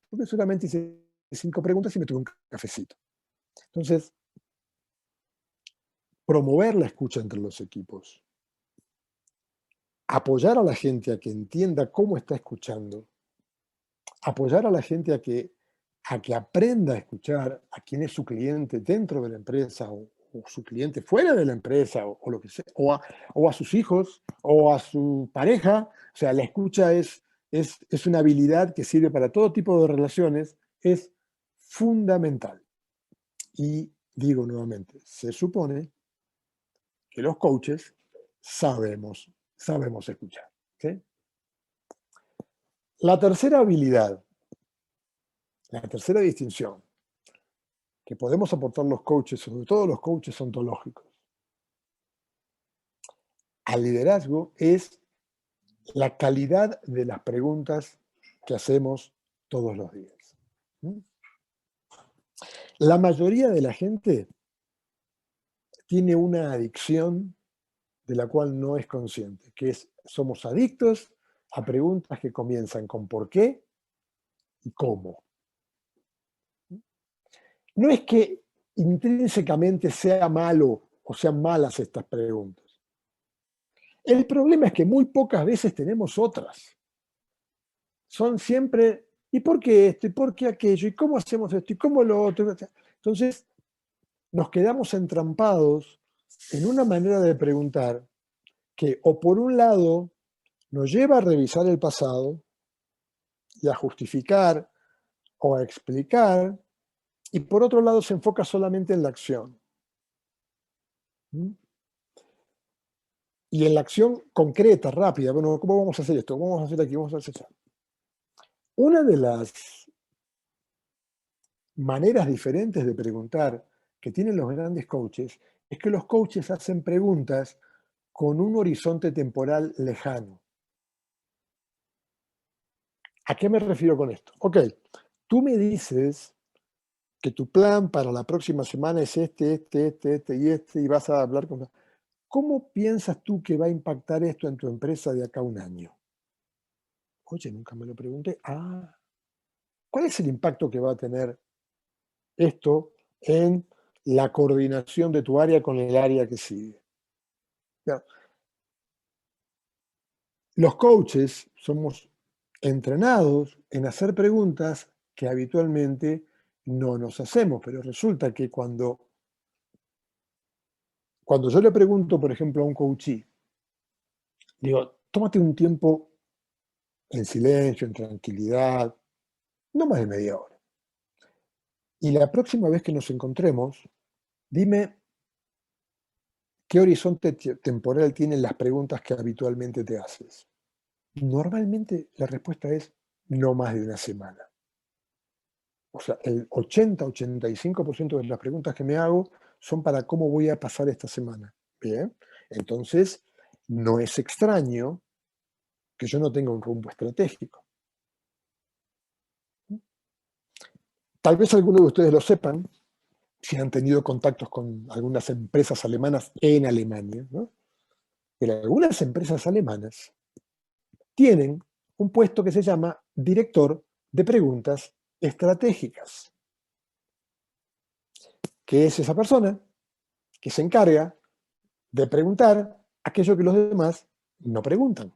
porque solamente hice 5 preguntas y me tuve un cafecito. Entonces, promover la escucha entre los equipos, apoyar a la gente a que entienda cómo está escuchando, apoyar a la gente a que aprenda a escuchar a quién es su cliente dentro de la empresa o su cliente fuera de la empresa o lo que sea, o a sus hijos o a su pareja. O sea, la escucha es una habilidad que sirve para todo tipo de relaciones, es fundamental. Y digo nuevamente, se supone que los coaches sabemos escuchar. ¿Sí? La tercera habilidad, la tercera distinción que podemos aportar los coaches, sobre todo los coaches ontológicos, al liderazgo es la calidad de las preguntas que hacemos todos los días. La mayoría de la gente tiene una adicción de la cual no es consciente, que somos adictos a preguntas que comienzan con por qué y cómo. No es que intrínsecamente sea malo o sean malas estas preguntas. El problema es que muy pocas veces tenemos otras. Son siempre, ¿y por qué esto? ¿Y por qué aquello? ¿Y cómo hacemos esto? ¿Y cómo lo otro? Entonces, nos quedamos entrampados en una manera de preguntar que, o por un lado, nos lleva a revisar el pasado y a justificar o a explicar, y por otro lado se enfoca solamente en la acción. ¿Mm? Y en la acción concreta, rápida. Bueno, ¿cómo vamos a hacer esto? ¿Cómo vamos a hacer aquí? ¿Vamos a hacer eso? Una de las maneras diferentes de preguntar que tienen los grandes coaches es que los coaches hacen preguntas con un horizonte temporal lejano. ¿A qué me refiero con esto? Ok, tú me dices que tu plan para la próxima semana es este, y vas a hablar con... ¿Cómo piensas tú que va a impactar esto en tu empresa de acá a un año? Oye, nunca me lo pregunté. Ah, ¿cuál es el impacto que va a tener esto en la coordinación de tu área con el área que sigue? Ya, los coaches somos entrenados en hacer preguntas que habitualmente no nos hacemos, pero resulta que cuando yo le pregunto, por ejemplo, a un coachee, digo, tómate un tiempo en silencio, en tranquilidad, no más de media hora. Y la próxima vez que nos encontremos, dime qué horizonte temporal tienen las preguntas que habitualmente te haces. Normalmente la respuesta es no más de una semana. O sea, el 80-85% de las preguntas que me hago son para cómo voy a pasar esta semana. Bien, entonces no es extraño que yo no tenga un rumbo estratégico. Tal vez algunos de ustedes lo sepan, si han tenido contactos con algunas empresas alemanas en Alemania, ¿no? Pero algunas empresas alemanas tienen un puesto que se llama director de preguntas estratégicas, que es esa persona que se encarga de preguntar aquello que los demás no preguntan.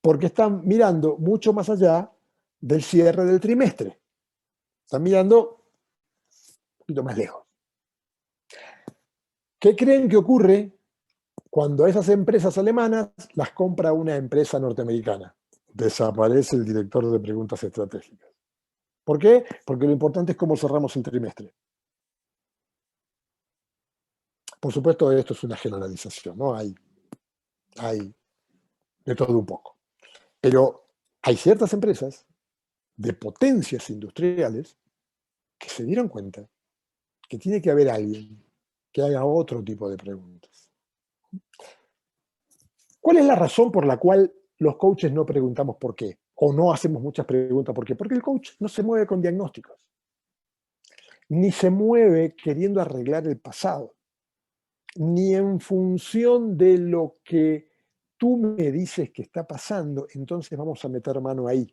Porque están mirando mucho más allá del cierre del trimestre. Están mirando un poquito más lejos. ¿Qué creen que ocurre cuando esas empresas alemanas las compra una empresa norteamericana? Desaparece el director de preguntas estratégicas. ¿Por qué? Porque lo importante es cómo cerramos el trimestre. Por supuesto, esto es una generalización, ¿no? Hay de todo un poco. Pero hay ciertas empresas de potencias industriales que se dieron cuenta que tiene que haber alguien que haga otro tipo de preguntas. ¿Cuál es la razón por la cual los coaches no preguntamos por qué? O no hacemos muchas preguntas por qué. Porque el coach no se mueve con diagnósticos, ni se mueve queriendo arreglar el pasado, ni en función de lo que tú me dices que está pasando, entonces vamos a meter mano ahí.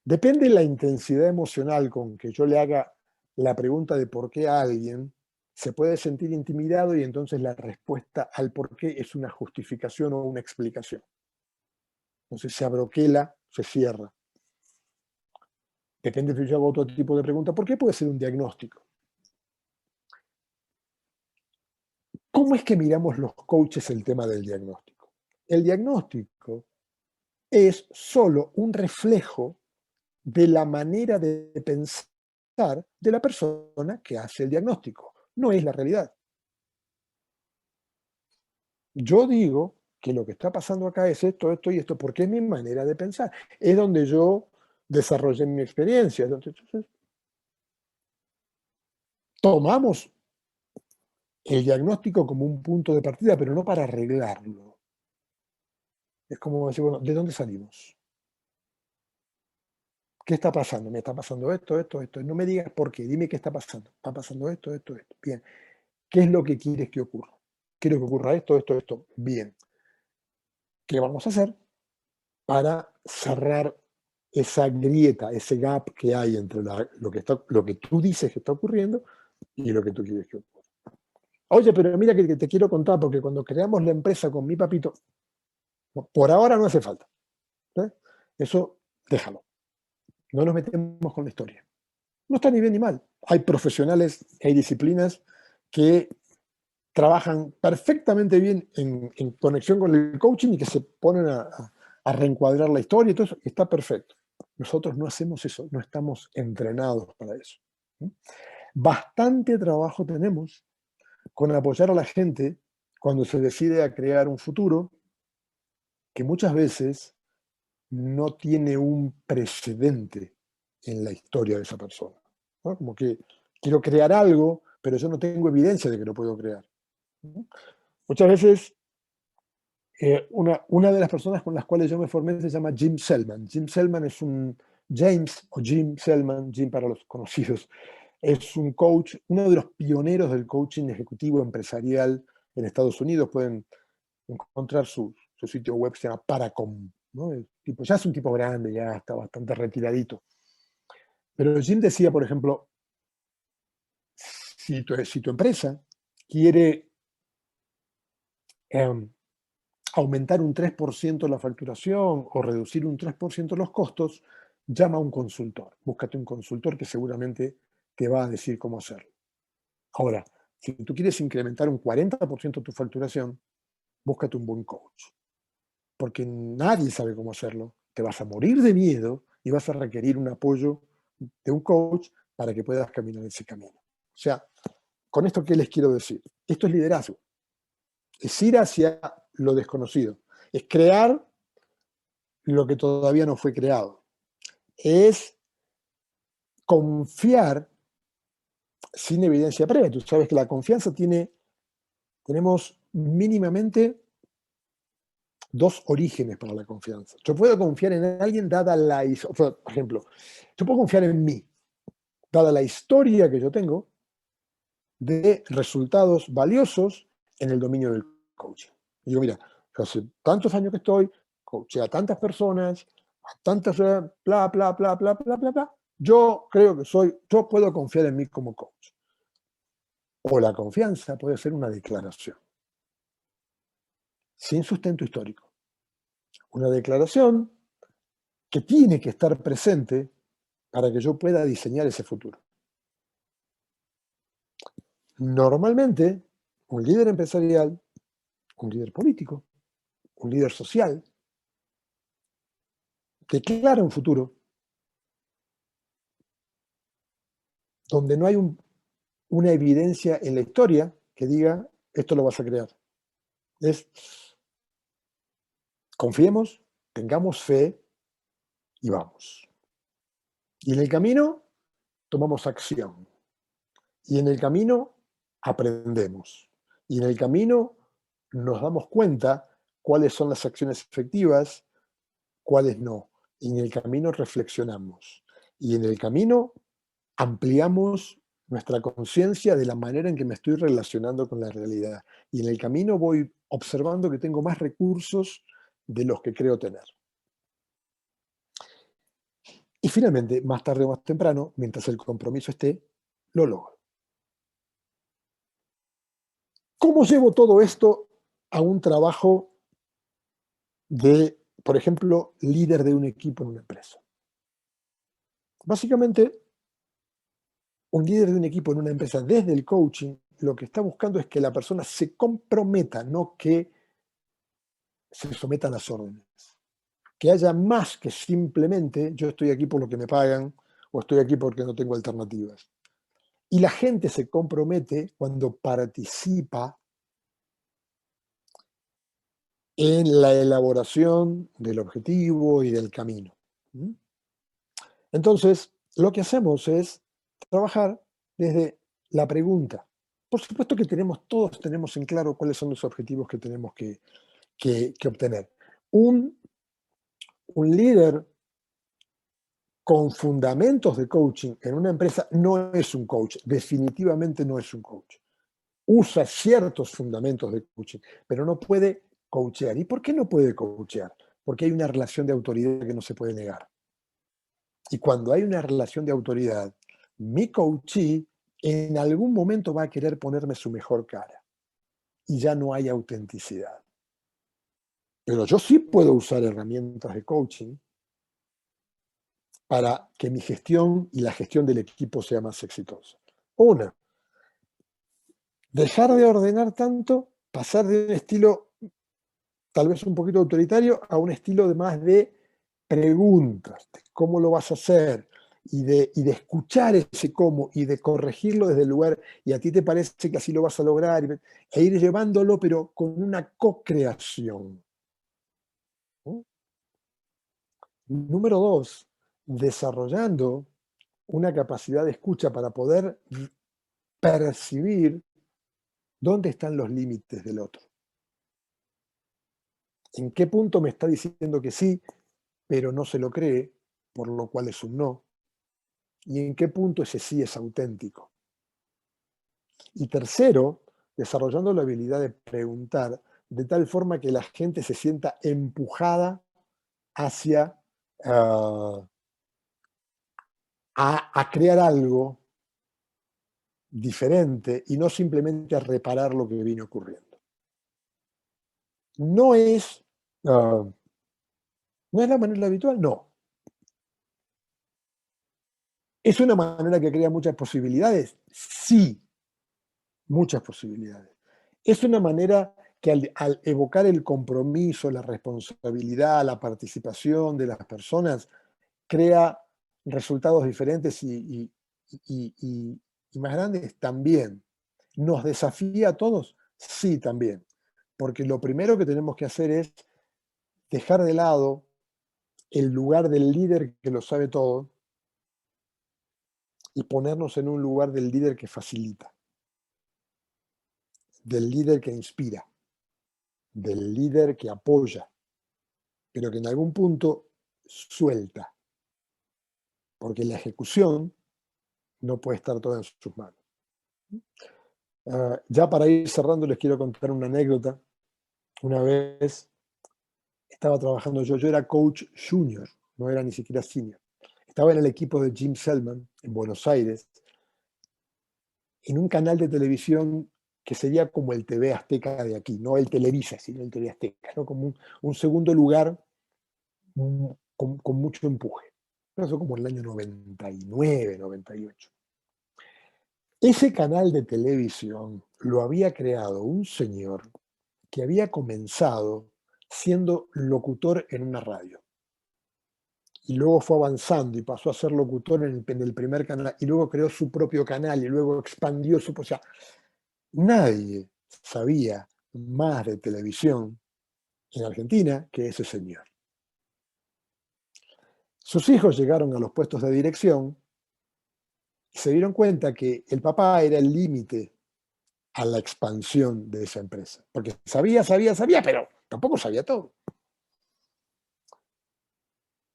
Depende de la intensidad emocional con que yo le haga la pregunta de por qué a alguien, se puede sentir intimidado y entonces la respuesta al por qué es una justificación o una explicación. Entonces se abroquela, se cierra. Depende si yo hago otro tipo de pregunta. ¿Por qué puede ser un diagnóstico? ¿Cómo es que miramos los coaches el tema del diagnóstico? El diagnóstico es solo un reflejo de la manera de pensar de la persona que hace el diagnóstico. No es la realidad. Yo digo que lo que está pasando acá es esto, esto y esto, porque es mi manera de pensar. Es donde yo desarrollé mi experiencia. Entonces, tomamos el diagnóstico como un punto de partida, pero no para arreglarlo. Es como decir, bueno, ¿de dónde salimos? ¿Qué está pasando? Me está pasando esto, esto, esto. No me digas por qué, dime qué está pasando. Está pasando esto, esto, esto. Bien. ¿Qué es lo que quieres que ocurra? Quiero que ocurra esto, esto, esto. Bien. ¿Qué vamos a hacer para cerrar esa grieta, ese gap que hay entre lo que tú dices que está ocurriendo y lo que tú quieres que ocurra. Oye, pero mira que te quiero contar, porque cuando creamos la empresa con mi papito, por ahora no hace falta. ¿Eh? Eso, déjalo. No nos metemos con la historia. No está ni bien ni mal. Hay profesionales, hay disciplinas que trabajan perfectamente bien en conexión con el coaching y que se ponen a reencuadrar la historia y todo eso, está perfecto. Nosotros no hacemos eso, no estamos entrenados para eso. Bastante trabajo tenemos con apoyar a la gente cuando se decide a crear un futuro que muchas veces no tiene un precedente en la historia de esa persona, ¿no? Como que quiero crear algo, pero yo no tengo evidencia de que lo puedo crear. Muchas veces, una de las personas con las cuales yo me formé se llama Jim Selman. Jim Selman es un James o Jim Selman, Jim para los conocidos, es un coach, uno de los pioneros del coaching ejecutivo empresarial en Estados Unidos. Pueden encontrar su sitio web, se llama Paracom, ¿no? Ya es un tipo grande, ya está bastante retiradito. Pero Jim decía, por ejemplo, si tu empresa quiere aumentar un 3% la facturación o reducir un 3% los costos, llama a un consultor. Búscate un consultor que seguramente te va a decir cómo hacerlo. Ahora, si tú quieres incrementar un 40% tu facturación, búscate un buen coach. Porque nadie sabe cómo hacerlo. Te vas a morir de miedo y vas a requerir un apoyo de un coach para que puedas caminar ese camino. O sea, ¿con esto qué les quiero decir? Esto es liderazgo. Es ir hacia lo desconocido. Es crear lo que todavía no fue creado. Es confiar sin evidencia previa. Tú sabes que la confianza tenemos mínimamente dos orígenes para la confianza. Yo puedo confiar en alguien dada por ejemplo, yo puedo confiar en mí, dada la historia que yo tengo de resultados valiosos en el dominio del coaching. Y yo, mira, yo hace tantos años que estoy, coaché a tantas personas, a tantas, bla, bla, bla, bla, bla, bla, bla. Yo creo que yo puedo confiar en mí como coach. O la confianza puede ser una declaración, sin sustento histórico. Una declaración que tiene que estar presente para que yo pueda diseñar ese futuro. Normalmente, un líder empresarial, un líder político, un líder social, declara un futuro donde no hay una evidencia en la historia que diga, esto lo vas a crear. Es, confiemos, tengamos fe y vamos. Y en el camino tomamos acción. Y en el camino aprendemos. Y en el camino nos damos cuenta cuáles son las acciones efectivas, cuáles no. Y en el camino reflexionamos. Y en el camino ampliamos nuestra conciencia de la manera en que me estoy relacionando con la realidad. Y en el camino voy observando que tengo más recursos de los que creo tener. Y finalmente, más tarde o más temprano, mientras el compromiso esté, lo logro. ¿Cómo llevo todo esto a un trabajo de, por ejemplo, líder de un equipo en una empresa? Básicamente, un líder de un equipo en una empresa desde el coaching, lo que está buscando es que la persona se comprometa, no que se someta a las órdenes. Que haya más que simplemente yo estoy aquí por lo que me pagan o estoy aquí porque no tengo alternativas. Y la gente se compromete cuando participa en la elaboración del objetivo y del camino. Entonces, lo que hacemos es trabajar desde la pregunta. Por supuesto que todos tenemos en claro cuáles son los objetivos que tenemos que obtener. Un líder con fundamentos de coaching en una empresa no es un coach, definitivamente no es un coach. Usa ciertos fundamentos de coaching, pero no puede coachear. ¿Y por qué no puede coachear? Porque hay una relación de autoridad que no se puede negar. Y cuando hay una relación de autoridad, mi coachee en algún momento va a querer ponerme su mejor cara y ya no hay autenticidad. Pero yo sí puedo usar herramientas de coaching para que mi gestión y la gestión del equipo sea más exitosa. Una, dejar de ordenar tanto, pasar de un estilo tal vez un poquito autoritario a un estilo de más de preguntas, de cómo lo vas a hacer y de escuchar ese cómo y de corregirlo desde el lugar y a ti te parece que así lo vas a lograr e ir llevándolo pero con una co-creación. ¿No? Número dos, desarrollando una capacidad de escucha para poder percibir dónde están los límites del otro. ¿En qué punto me está diciendo que sí, pero no se lo cree, por lo cual es un no? ¿Y en qué punto ese sí es auténtico? Y tercero, desarrollando la habilidad de preguntar de tal forma que la gente se sienta empujada hacia a crear algo diferente y no simplemente a reparar lo que viene ocurriendo. No es, no es la manera habitual, no. ¿Es una manera que crea muchas posibilidades? Sí, muchas posibilidades. Es una manera que al evocar el compromiso, la responsabilidad, la participación de las personas, crea resultados diferentes y más grandes también. ¿Nos desafía a todos? Sí, también. Porque lo primero que tenemos que hacer es dejar de lado el lugar del líder que lo sabe todo y ponernos en un lugar del líder que facilita, del líder que inspira, del líder que apoya, pero que en algún punto suelta, porque la ejecución no puede estar toda en sus manos. Ya para ir cerrando les quiero contar una anécdota. Una vez estaba trabajando yo era coach junior, no era ni siquiera senior. Estaba en el equipo de Jim Selman en Buenos Aires, en un canal de televisión que sería como el TV Azteca de aquí, no el Televisa, sino el TV Azteca, ¿no? Como un segundo lugar con mucho empuje. Eso como en el año 99, 98. Ese canal de televisión lo había creado un señor que había comenzado siendo locutor en una radio. Y luego fue avanzando y pasó a ser locutor en el primer canal y luego creó su propio canal y luego expandió su... O sea, nadie sabía más de televisión en Argentina que ese señor. Sus hijos llegaron a los puestos de dirección y se dieron cuenta que el papá era el límite a la expansión de esa empresa. Porque sabía, pero tampoco sabía todo.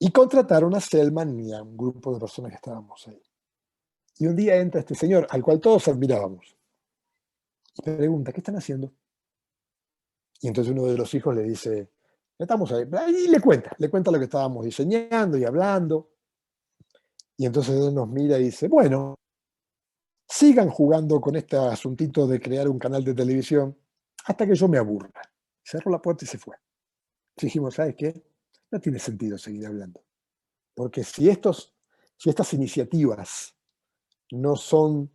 Y contrataron a Selman y a un grupo de personas que estábamos ahí. Y un día entra este señor, al cual todos admirábamos, y pregunta, ¿qué están haciendo? Y entonces uno de los hijos le dice, estamos ahí, y le cuenta lo que estábamos diseñando y hablando. Y entonces él nos mira y dice, bueno, sigan jugando con este asuntito de crear un canal de televisión hasta que yo me aburra. Cerró la puerta y se fue. Dijimos, ¿sabes qué? No tiene sentido seguir hablando. Porque si estas iniciativas no son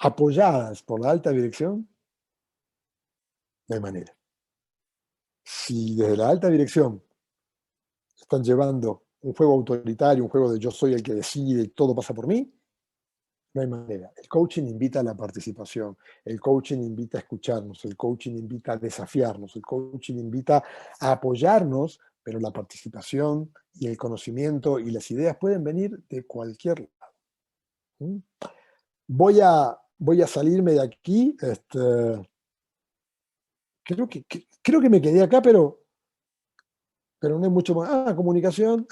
apoyadas por la alta dirección, no hay manera. Si desde la alta dirección están llevando un juego autoritario, un juego de yo soy el que decide y todo pasa por mí, no hay manera. El coaching invita a la participación, el coaching invita a escucharnos, el coaching invita a desafiarnos, el coaching invita a apoyarnos, pero la participación y el conocimiento y las ideas pueden venir de cualquier lado. ¿Mm? Voy a salirme de aquí. Creo que me quedé acá, pero no hay mucho más. Comunicación.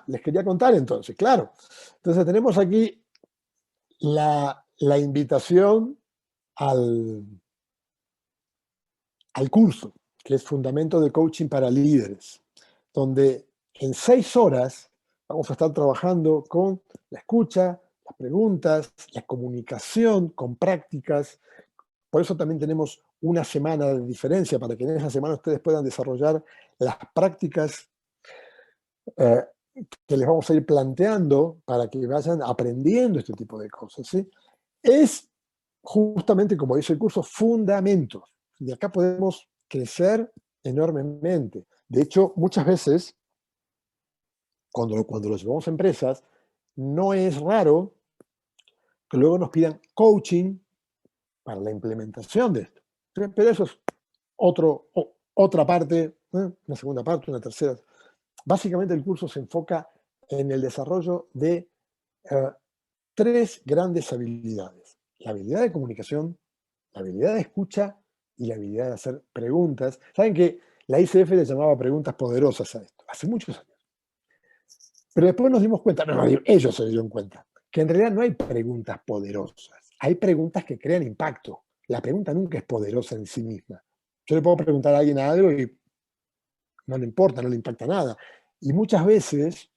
Les quería contar entonces, claro. Entonces tenemos aquí la invitación al, al curso, que es Fundamento de Coaching para Líderes, donde en 6 horas vamos a estar trabajando con la escucha, las preguntas, la comunicación, con prácticas. Por eso también tenemos una semana de diferencia para que en esa semana ustedes puedan desarrollar las prácticas eh, que les vamos a ir planteando para que vayan aprendiendo este tipo de cosas. ¿Sí? Es justamente, como dice el curso, fundamentos. De acá podemos crecer enormemente. De hecho, muchas veces, cuando lo llevamos a empresas, no es raro que luego nos pidan coaching para la implementación de esto. Pero eso es otra parte, una segunda parte, una tercera. Básicamente el curso se enfoca en el desarrollo de eh, tres grandes habilidades. La habilidad de comunicación, la habilidad de escucha y la habilidad de hacer preguntas. Saben que la ICF le llamaba preguntas poderosas a esto, hace muchos años. Pero después nos dimos cuenta, no, ellos se dieron cuenta, que en realidad no hay preguntas poderosas, hay preguntas que crean impacto. La pregunta nunca es poderosa en sí misma. Yo le puedo preguntar a alguien algo y no le importa, no le impacta nada. Y muchas veces,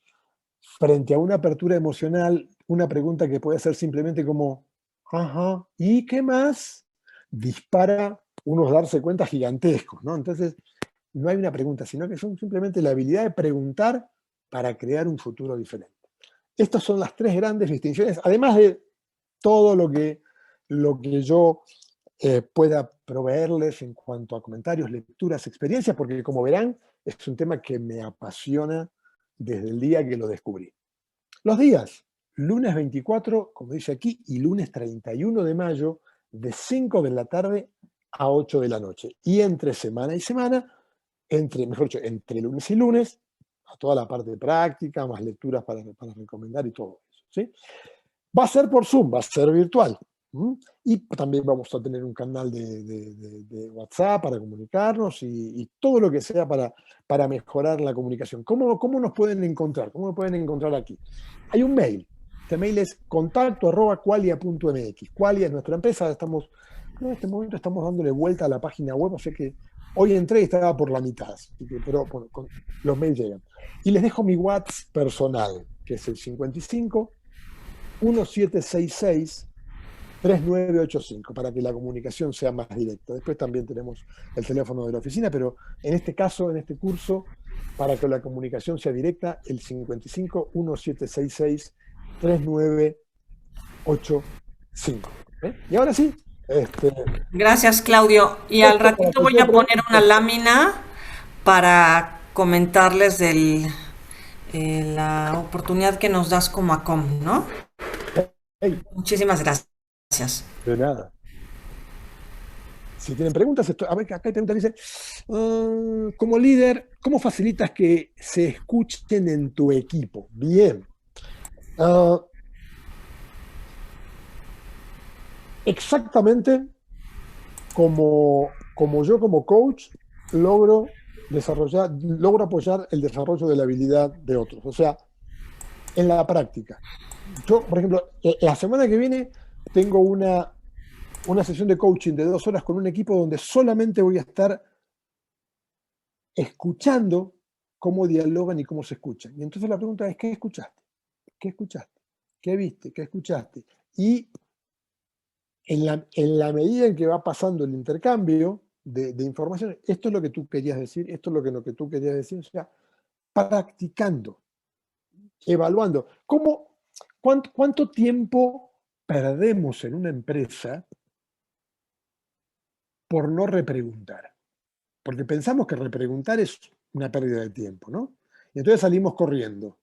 frente a una apertura emocional, una pregunta que puede ser simplemente como, ajá, ¿y qué más? Dispara unos darse cuenta gigantescos, ¿no? Entonces, no hay una pregunta, sino que son simplemente la habilidad de preguntar para crear un futuro diferente. Estas son las tres grandes distinciones, además de todo lo que yo pueda proveerles en cuanto a comentarios, lecturas, experiencias, porque como verán, es un tema que me apasiona desde el día que lo descubrí. Los días, lunes 24, como dice aquí, y lunes 31 de mayo, de 5 de la tarde a 8 de la noche. Y entre semana y semana, mejor dicho, entre lunes y lunes, a toda la parte de práctica, más lecturas para recomendar y todo eso. ¿Sí? Va a ser por Zoom, va a ser virtual. Y también vamos a tener un canal de WhatsApp para comunicarnos y todo lo que sea para mejorar la comunicación. ¿Cómo nos pueden encontrar? ¿Cómo nos pueden encontrar aquí? Hay un mail. Este mail es contacto@qualia.mx. Qualia es nuestra empresa. En este momento estamos dándole vuelta a la página web, o sea que hoy entré y estaba por la mitad. Pero bueno, los mails llegan. Y les dejo mi WhatsApp personal, que es el 55 1766 3985 para que la comunicación sea más directa. Después también tenemos el teléfono de la oficina, pero en este caso, en este curso, para que la comunicación sea directa, el 55 1766 3985. Y ahora sí, Gracias, Claudio. Y al esto para ratito voy cualquier a poner una pregunta. lámina para comentarles la oportunidad que nos das como ACOM, ¿no? Hey, Muchísimas gracias. de nada. Si tienen preguntas, a ver, acá hay preguntas, dice, como líder, ¿cómo facilitas que se escuchen en tu equipo? Bien. Ah, exactamente como yo como coach logro apoyar el desarrollo de la habilidad de otros. O sea, en la práctica. Yo, por ejemplo, la semana que viene tengo una sesión de coaching de 2 horas con un equipo donde solamente voy a estar escuchando cómo dialogan y cómo se escuchan. Y entonces la pregunta es, ¿qué escuchaste? ¿Qué escuchaste? ¿Qué viste? ¿Qué escuchaste? Y en la medida en que va pasando el intercambio de información, esto es lo que tú querías decir, esto es lo que tú querías decir, o sea, practicando, evaluando. ¿Cuánto tiempo perdemos en una empresa por no repreguntar? Porque pensamos que repreguntar es una pérdida de tiempo, ¿no? Y entonces salimos corriendo.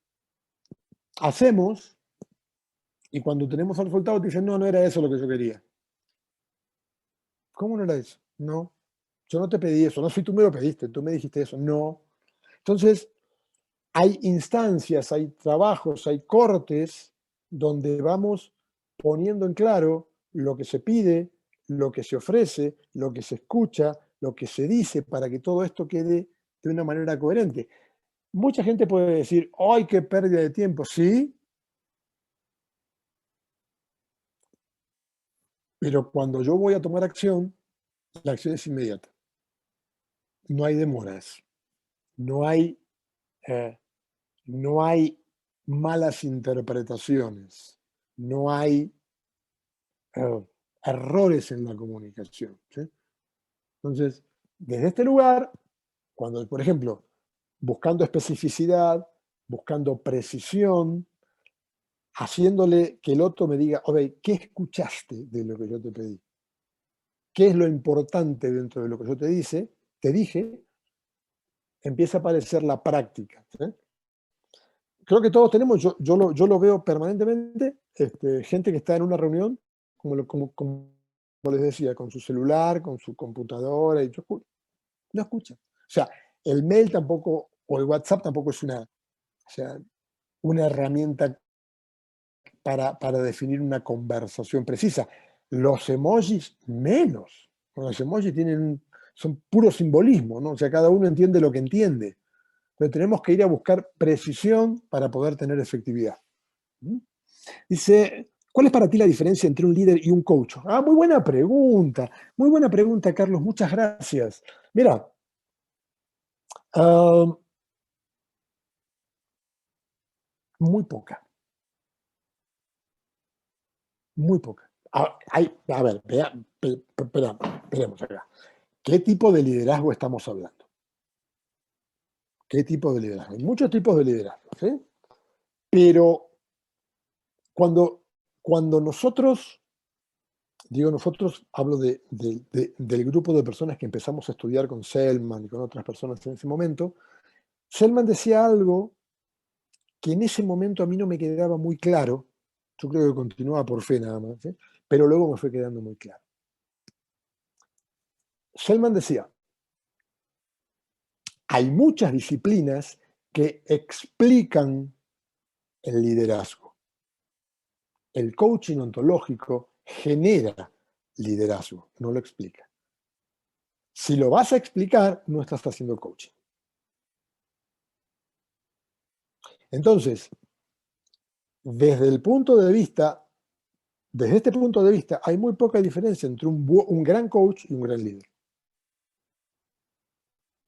Hacemos, y cuando tenemos el resultado te dicen, no, no era eso lo que yo quería. ¿Cómo no era eso? No, yo no te pedí eso, no, si tú me lo pediste, tú me dijiste eso, no. Entonces, hay instancias, hay trabajos, hay cortes donde vamos poniendo en claro lo que se pide, lo que se ofrece, lo que se escucha, lo que se dice para que todo esto quede de una manera coherente. Mucha gente puede decir, ¡ay, qué pérdida de tiempo! Sí, pero cuando yo voy a tomar acción, la acción es inmediata. No hay demoras, no hay, eh, no hay malas interpretaciones, no hay errores en la comunicación. ¿Sí? Entonces, desde este lugar, cuando, por ejemplo, buscando especificidad, buscando precisión, haciéndole que el otro me diga, oye, ¿qué escuchaste de lo que yo te pedí? ¿Qué es lo importante dentro de lo que yo te dije? Empieza a aparecer la práctica. ¿Sí? Creo que todos tenemos, yo lo veo permanentemente, gente que está en una reunión, como les decía, con su celular, con su computadora, y no escucha. O sea, el mail tampoco, o el WhatsApp tampoco es o sea, una herramienta para definir una conversación precisa. Los emojis menos. Los emojis son puro simbolismo, ¿no? O sea, cada uno entiende lo que entiende. Pero tenemos que ir a buscar precisión para poder tener efectividad. ¿Mm? Dice, ¿cuál es para ti la diferencia entre un líder y un coach? Ah, muy buena pregunta, Carlos, muchas gracias. Mira, uh, muy poca, muy poca. A ver, esperemos acá. ¿Qué tipo de liderazgo estamos hablando? ¿Qué tipo de liderazgo? Hay muchos tipos de liderazgo, ¿sí? Pero cuando nosotros, digo nosotros, hablo del grupo de personas que empezamos a estudiar con Selman y con otras personas en ese momento, Selman decía algo que en ese momento a mí no me quedaba muy claro, yo creo que continuaba por fe nada más, ¿sí? Pero luego me fue quedando muy claro. Selman decía, hay muchas disciplinas que explican el liderazgo. El coaching ontológico genera liderazgo, no lo explica. Si lo vas a explicar, no estás haciendo coaching. Entonces, desde este punto de vista, hay muy poca diferencia entre un gran coach y un gran líder.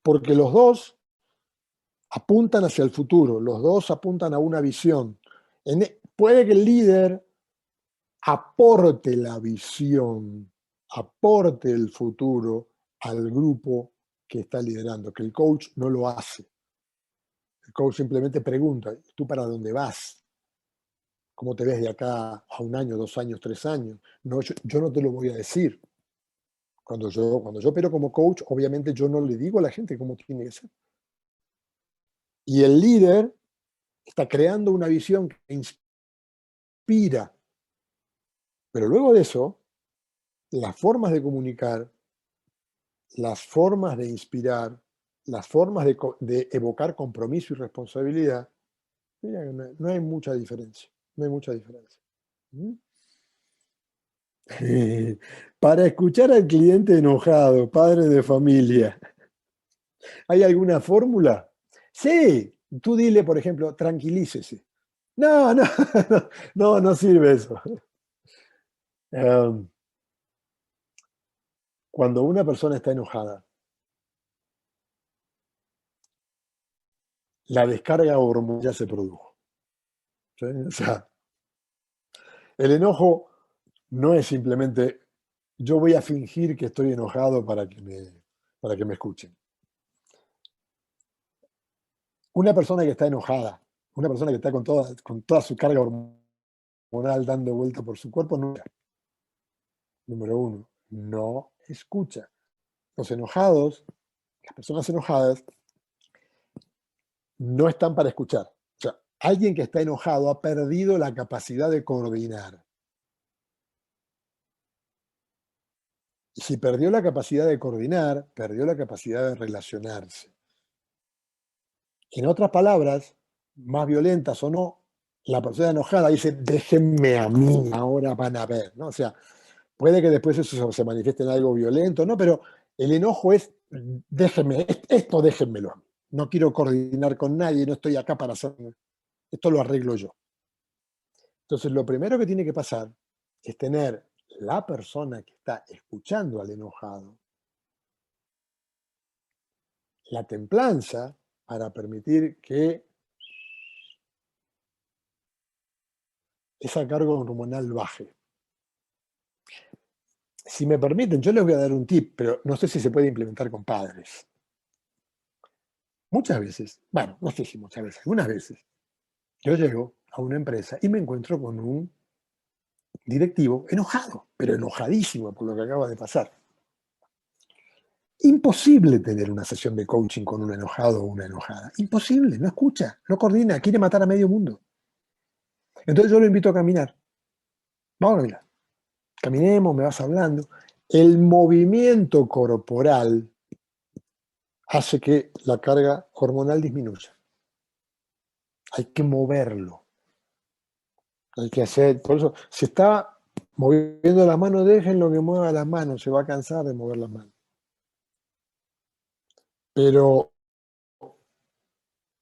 Porque los dos apuntan hacia el futuro, los dos apuntan a una visión. Puede que el líder aporte la visión, aporte el futuro al grupo que está liderando, que el coach no lo hace. El coach simplemente pregunta, ¿tú para dónde vas? ¿Cómo te ves de acá a 1 año, 2 años, 3 años? No, yo no te lo voy a decir. Cuando yo opero como coach, obviamente yo no le digo a la gente cómo tiene que ser. Y el líder está creando una visión que inspira. Pero luego de eso, las formas de comunicar, las formas de inspirar, las formas de evocar compromiso y responsabilidad, mira, no hay mucha diferencia. No hay mucha diferencia. ¿Mm? Para escuchar al cliente enojado, padre de familia, ¿hay alguna fórmula? Sí, tú dile, por ejemplo, tranquilícese. No, no, no sirve eso. Cuando una persona está enojada, la descarga hormonal ya se produjo. ¿Sí? O sea, el enojo no es simplemente yo voy a fingir que estoy enojado para que me escuchen. Una persona que está enojada, una persona que está con toda su carga hormonal dando vuelta por su cuerpo, número uno, no escucha. Los enojados, las personas enojadas, no están para escuchar. O sea, alguien que está enojado ha perdido la capacidad de coordinar. Y si perdió la capacidad de coordinar, perdió la capacidad de relacionarse. En otras palabras, más violentas o no, la persona enojada dice, déjenme a mí, ahora van a ver, ¿no? O sea, puede que después eso se manifieste en algo violento, ¿no? Pero el enojo es, déjenme, esto déjenmelo a mí. No quiero coordinar con nadie, no estoy acá para hacer, esto lo arreglo yo. Entonces, lo primero que tiene que pasar es tener la persona que está escuchando al enojado la templanza para permitir que esa carga hormonal baje. Si me permiten, yo les voy a dar un tip, pero no sé si se puede implementar con padres. Muchas veces, bueno, no sé si muchas veces, algunas veces, yo llego a una empresa y me encuentro con un directivo enojado, pero enojadísimo por lo que acaba de pasar. Imposible tener una sesión de coaching con un enojado o una enojada. Imposible, no escucha, no coordina, quiere matar a medio mundo. Entonces yo lo invito a caminar. Vamos a caminar. Caminemos, me vas hablando. El movimiento corporal hace que la carga hormonal disminuya. Hay que moverlo. Hay que hacer, por eso, si está moviendo las manos, déjenlo que mueva las manos, se va a cansar de mover las manos. Pero,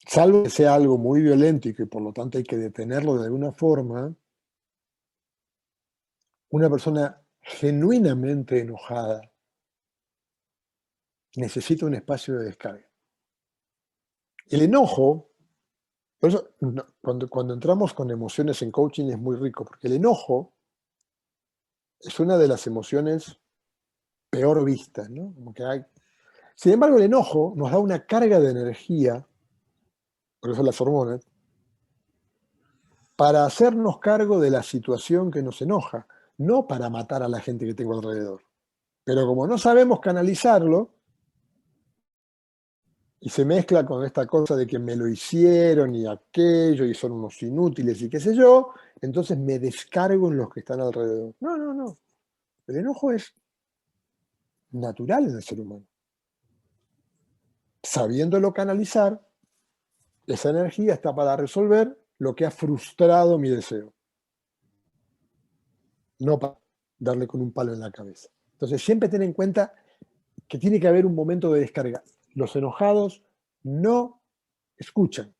salvo que sea algo muy violento y que por lo tanto hay que detenerlo de alguna forma, una persona genuinamente enojada necesita un espacio de descarga. El enojo, por eso cuando entramos con emociones en coaching es muy rico, porque el enojo es una de las emociones peor vistas, ¿no? Como que hay. Sin embargo, el enojo nos da una carga de energía, por eso las hormonas, para hacernos cargo de la situación que nos enoja, no para matar a la gente que tengo alrededor. Pero como no sabemos canalizarlo, y se mezcla con esta cosa de que me lo hicieron y aquello, y son unos inútiles y qué sé yo, entonces me descargo en los que están alrededor. No, no, no. El enojo es natural en el ser humano. Sabiéndolo canalizar, esa energía está para resolver lo que ha frustrado mi deseo, no para darle con un palo en la cabeza. Entonces siempre ten en cuenta que tiene que haber un momento de descarga. Los enojados no escuchan,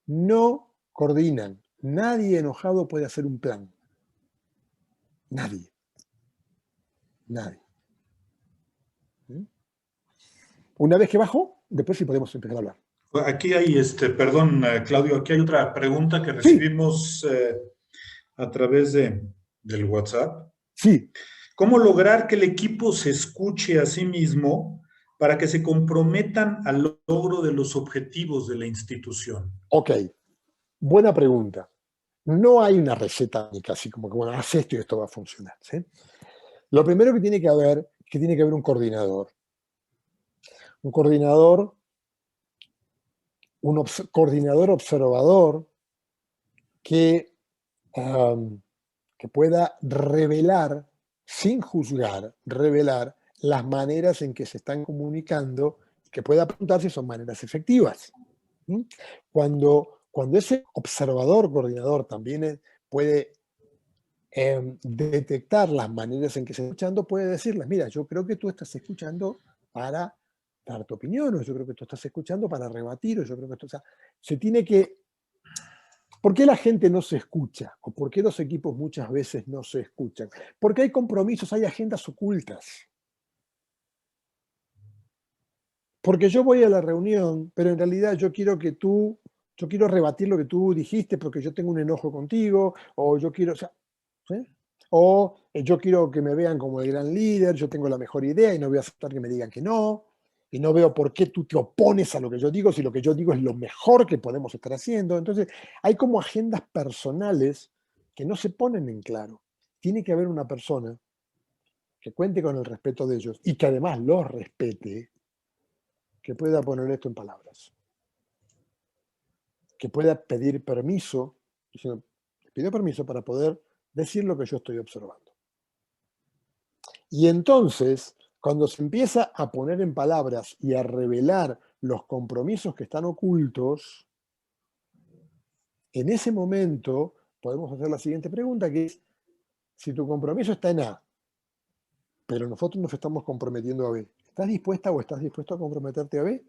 no coordinan. Nadie enojado puede hacer un plan. Nadie. Nadie. ¿Mm? Una vez que bajó, después sí podemos empezar a hablar. Aquí hay, perdón, Claudio, aquí hay otra pregunta que Sí, recibimos a través del WhatsApp. sí. ¿Cómo lograr que el equipo se escuche a sí mismo para que se comprometan al logro de los objetivos de la institución? Ok, buena pregunta. No hay una receta única, así como que, bueno, haz esto y esto va a funcionar, ¿sí? Lo primero que tiene que haber, es que tiene que haber un coordinador. Un coordinador, coordinador observador que, que pueda revelar, sin juzgar, revelar las maneras en que se están comunicando, que pueda apuntar si son maneras efectivas. ¿Mm? Cuando ese observador, coordinador, también puede detectar las maneras en que se está escuchando, puede decirles, mira, yo creo que tú estás escuchando para dar tu opinión, o yo creo que tú estás escuchando para rebatir, o yo creo que esto, o sea, se tiene que. ¿Por qué la gente no se escucha? ¿O por qué los equipos muchas veces no se escuchan? Porque hay compromisos, hay agendas ocultas. Porque yo voy a la reunión, pero en realidad yo quiero rebatir lo que tú dijiste porque yo tengo un enojo contigo, o yo quiero, o sea, ¿sí? O yo quiero que me vean como el gran líder, yo tengo la mejor idea y no voy a aceptar que me digan que no, y no veo por qué tú te opones a lo que yo digo si lo que yo digo es lo mejor que podemos estar haciendo. Entonces, hay como agendas personales que no se ponen en claro. Tiene que haber una persona que cuente con el respeto de ellos y que además los respete, que pueda poner esto en palabras, que pueda pedir permiso, diciendo, pido permiso para poder decir lo que yo estoy observando. Y entonces, cuando se empieza a poner en palabras y a revelar los compromisos que están ocultos, en ese momento podemos hacer la siguiente pregunta, que es, si tu compromiso está en A, pero nosotros nos estamos comprometiendo a B, ¿estás dispuesta o estás dispuesto a comprometerte a B?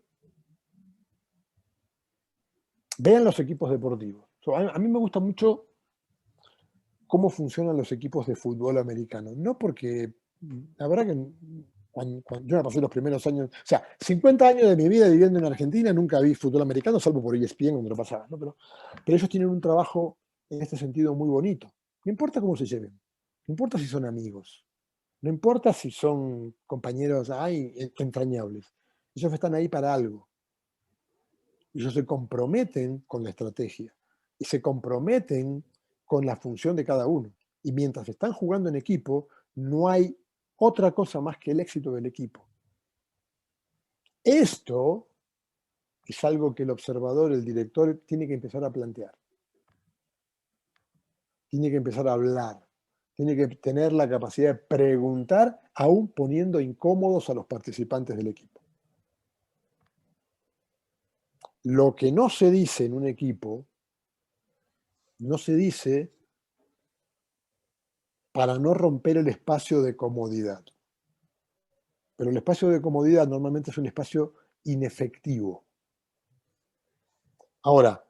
Vean los equipos deportivos. A mí me gusta mucho cómo funcionan los equipos de fútbol americano. No porque, la verdad que cuando yo me pasé los primeros años, o sea, 50 años de mi vida viviendo en Argentina, nunca vi fútbol americano, salvo por ESPN cuando lo pasaba, ¿no? Pero ellos tienen un trabajo en este sentido muy bonito. No importa cómo se lleven, no importa si son amigos, no importa si son compañeros entrañables. Ellos están ahí para algo. Ellos se comprometen con la estrategia y se comprometen con la función de cada uno. Y mientras están jugando en equipo, no hay otra cosa más que el éxito del equipo. Esto es algo que el observador, el director, tiene que empezar a plantear. Tiene que empezar a hablar. Tiene que tener la capacidad de preguntar, aún poniendo incómodos a los participantes del equipo. Lo que no se dice en un equipo, no se dice para no romper el espacio de comodidad. Pero el espacio de comodidad normalmente es un espacio inefectivo. Ahora,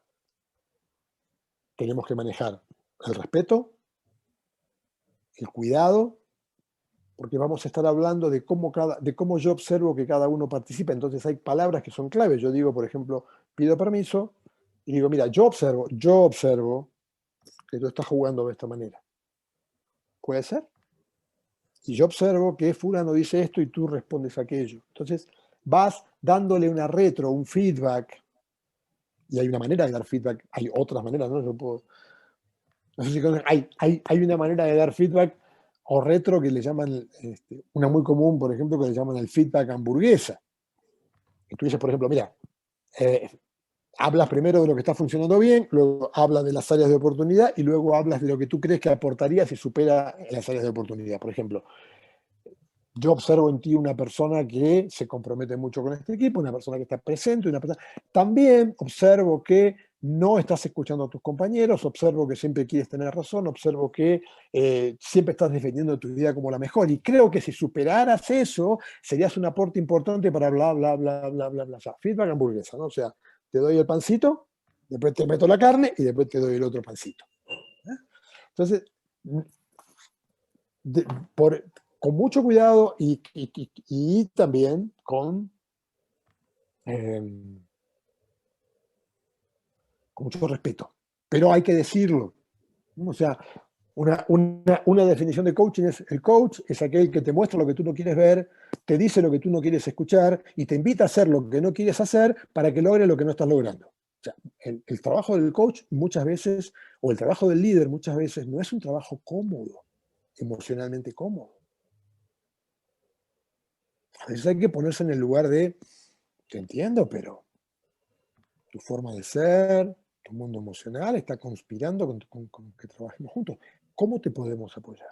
tenemos que manejar el respeto, el cuidado, porque vamos a estar hablando de cómo yo observo que cada uno participa. Entonces hay palabras que son claves. Yo digo, por ejemplo, pido permiso y digo, mira, yo observo que tú estás jugando de esta manera. ¿Puede ser? Y yo observo que fulano dice esto y tú respondes aquello. Entonces vas dándole una retro, un feedback, y hay una manera de dar feedback, hay otras maneras, ¿no? No sé si hay una manera de dar feedback o retro que le llaman, una muy común, por ejemplo, que le llaman el feedback hamburguesa. Y tú dices, por ejemplo, mira, hablas primero de lo que está funcionando bien, luego hablas de las áreas de oportunidad y luego hablas de lo que tú crees que aportaría si supera las áreas de oportunidad. Por ejemplo, yo observo en ti una persona que se compromete mucho con este equipo, una persona que está presente, una persona... También observo que no estás escuchando a tus compañeros, observo que siempre quieres tener razón, observo que siempre estás defendiendo tu idea como la mejor. Y creo que si superaras eso, serías un aporte importante para bla, bla, bla, bla, bla, bla. O sea, feedback hamburguesa, ¿no? O sea, te doy el pancito, después te meto la carne y después te doy el otro pancito. Entonces, de, por, con mucho cuidado y también con mucho respeto. Pero hay que decirlo. O sea, una definición de coaching es: el coach es aquel que te muestra lo que tú no quieres ver, te dice lo que tú no quieres escuchar y te invita a hacer lo que no quieres hacer para que logres lo que no estás logrando. O sea, el trabajo del coach muchas veces, o el trabajo del líder muchas veces, no es un trabajo cómodo, emocionalmente cómodo. A veces hay que ponerse en el lugar de, te entiendo, pero tu forma de ser, tu mundo emocional está conspirando con que trabajemos juntos. ¿Cómo te podemos apoyar?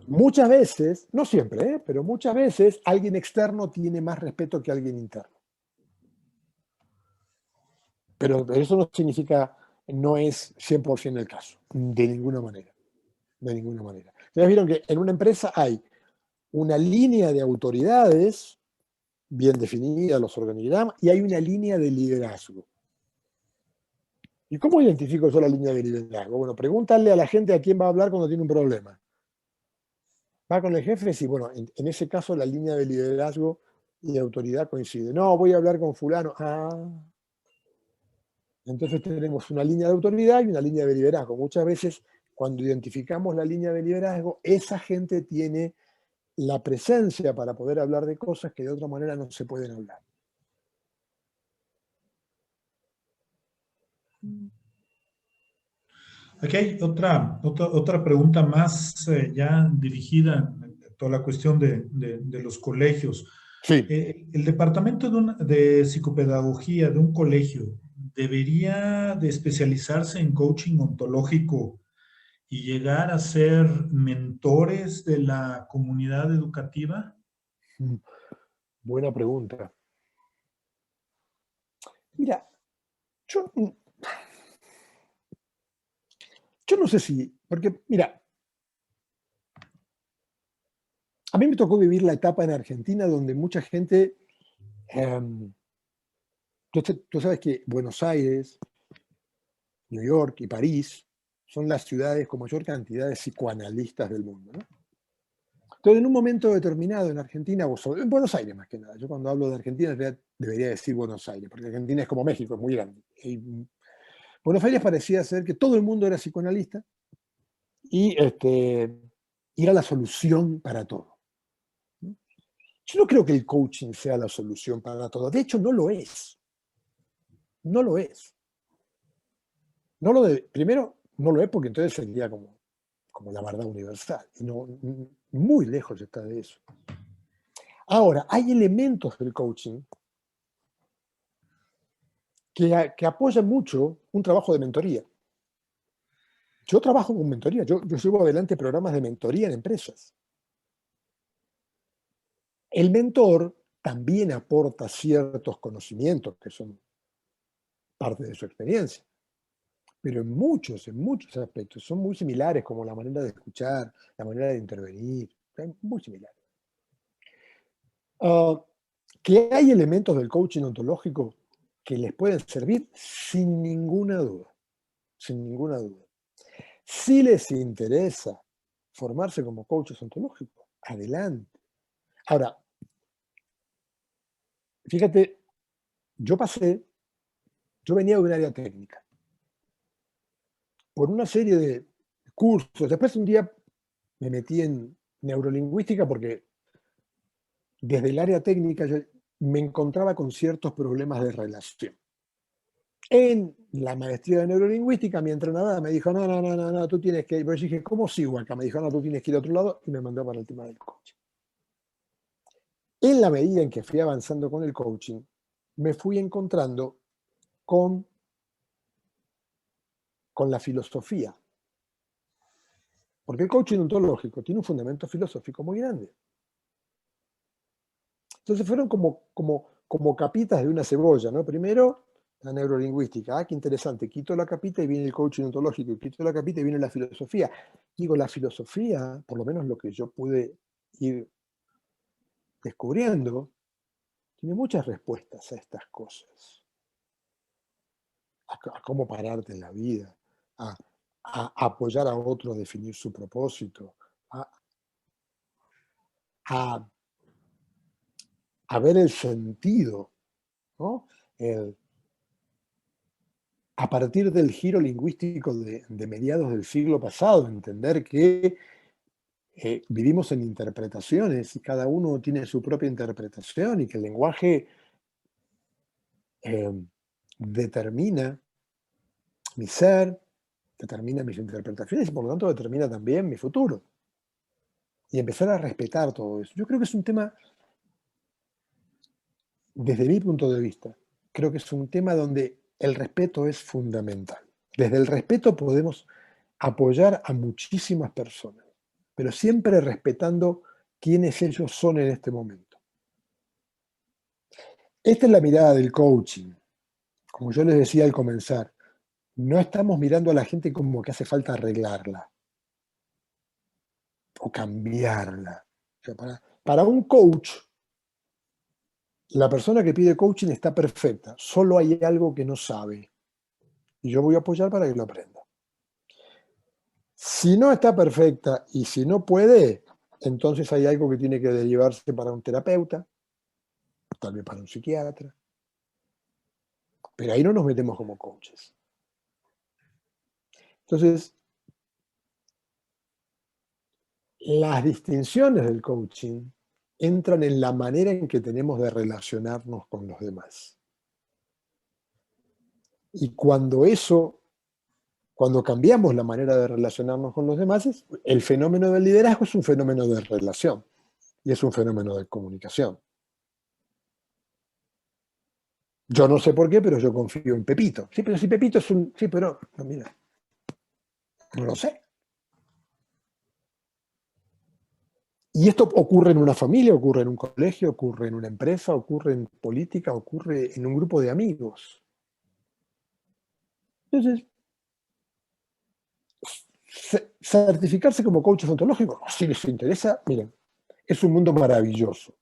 Muchas veces, no siempre, pero muchas veces alguien externo tiene más respeto que alguien interno. Pero eso no significa, no es 100% el caso, de ninguna manera. De ninguna manera. Ustedes vieron que en una empresa hay una línea de autoridades bien definida, los organigramas, y hay una línea de liderazgo. ¿Y cómo identifico yo la línea de liderazgo? Bueno, pregúntale a la gente a quién va a hablar cuando tiene un problema. ¿Va con el jefe? Sí, bueno, en ese caso la línea de liderazgo y de autoridad coincide. No, voy a hablar con fulano. Entonces tenemos una línea de autoridad y una línea de liderazgo. Muchas veces, cuando identificamos la línea de liderazgo, esa gente tiene la presencia para poder hablar de cosas que de otra manera no se pueden hablar. Aquí hay otra pregunta más ya dirigida a toda la cuestión de los colegios. Sí. El departamento de psicopedagogía de un colegio debería de especializarse en coaching ontológico y llegar a ser mentores de la comunidad educativa. Buena pregunta. Mira, yo no sé si, porque mira, a mí me tocó vivir la etapa en Argentina donde mucha gente, tú sabes que Buenos Aires, New York y París son las ciudades con mayor cantidad de psicoanalistas del mundo, ¿no? Entonces, en un momento determinado en Argentina, en Buenos Aires más que nada, yo cuando hablo de Argentina en realidad debería decir Buenos Aires, porque Argentina es como México, es muy grande. Hay Buenos Aires parecía ser que todo el mundo era psicoanalista y era la solución para todo. Yo no creo que el coaching sea la solución para todo. De hecho, no lo es. No lo es. Primero, no lo es porque entonces sería como la verdad universal. Y no, muy lejos está de eso. Ahora, hay elementos del coaching que apoyan mucho un trabajo de mentoría. Yo trabajo con mentoría. Yo llevo adelante programas de mentoría en empresas. El mentor también aporta ciertos conocimientos que son parte de su experiencia, pero en muchos aspectos son muy similares, como la manera de escuchar, la manera de intervenir, muy similares. ¿Que hay elementos del coaching ontológico que les pueden servir? Sin ninguna duda, sin ninguna duda. Si les interesa formarse como coaches ontológicos, adelante. Ahora, fíjate, yo venía de un área técnica, por una serie de cursos. Después un día me metí en neurolingüística porque desde el área técnica yo me encontraba con ciertos problemas de relación. En la maestría de neurolingüística, mi entrenadora me dijo, no, tú tienes que ir. Pero yo dije, ¿cómo sigo acá? Me dijo, no, tú tienes que ir a otro lado, y me mandó para el tema del coaching. En la medida en que fui avanzando con el coaching, me fui encontrando con la filosofía. Porque el coaching ontológico tiene un fundamento filosófico muy grande. Entonces fueron como capitas de una cebolla, ¿no? Primero, la neurolingüística. Ah, qué interesante. Quito la capita y viene el coaching ontológico. Quito la capita y viene la filosofía. Digo, la filosofía, por lo menos lo que yo pude ir descubriendo, tiene muchas respuestas a estas cosas. A cómo pararte en la vida, a apoyar a otro a definir su propósito, a ver el sentido, ¿no? A partir del giro lingüístico de mediados del siglo pasado, entender que vivimos en interpretaciones y cada uno tiene su propia interpretación y que el lenguaje determina mi ser, determina mis interpretaciones y por lo tanto determina también mi futuro. Y empezar a respetar todo eso. Yo creo que es un tema, desde mi punto de vista, creo que es un tema donde el respeto es fundamental. Desde el respeto podemos apoyar a muchísimas personas, pero siempre respetando quiénes ellos son en este momento. Esta es la mirada del coaching. Como yo les decía al comenzar, no estamos mirando a la gente como que hace falta arreglarla o cambiarla. O sea, para un coach, la persona que pide coaching está perfecta, solo hay algo que no sabe. Y yo voy a apoyar para que lo aprenda. Si no está perfecta y si no puede, entonces hay algo que tiene que derivarse para un terapeuta, tal vez para un psiquiatra. Pero ahí no nos metemos como coaches. Entonces, las distinciones del coaching entran en la manera en que tenemos de relacionarnos con los demás. Y cuando cambiamos la manera de relacionarnos con los demás, el fenómeno del liderazgo es un fenómeno de relación y es un fenómeno de comunicación. Yo no sé por qué, pero yo confío en Pepito. Sí, pero si Pepito es un... Sí, pero... No, mira, no lo sé. Y esto ocurre en una familia, ocurre en un colegio, ocurre en una empresa, ocurre en política, ocurre en un grupo de amigos. Entonces, certificarse como coach ontológico, si les interesa, miren, es un mundo maravilloso.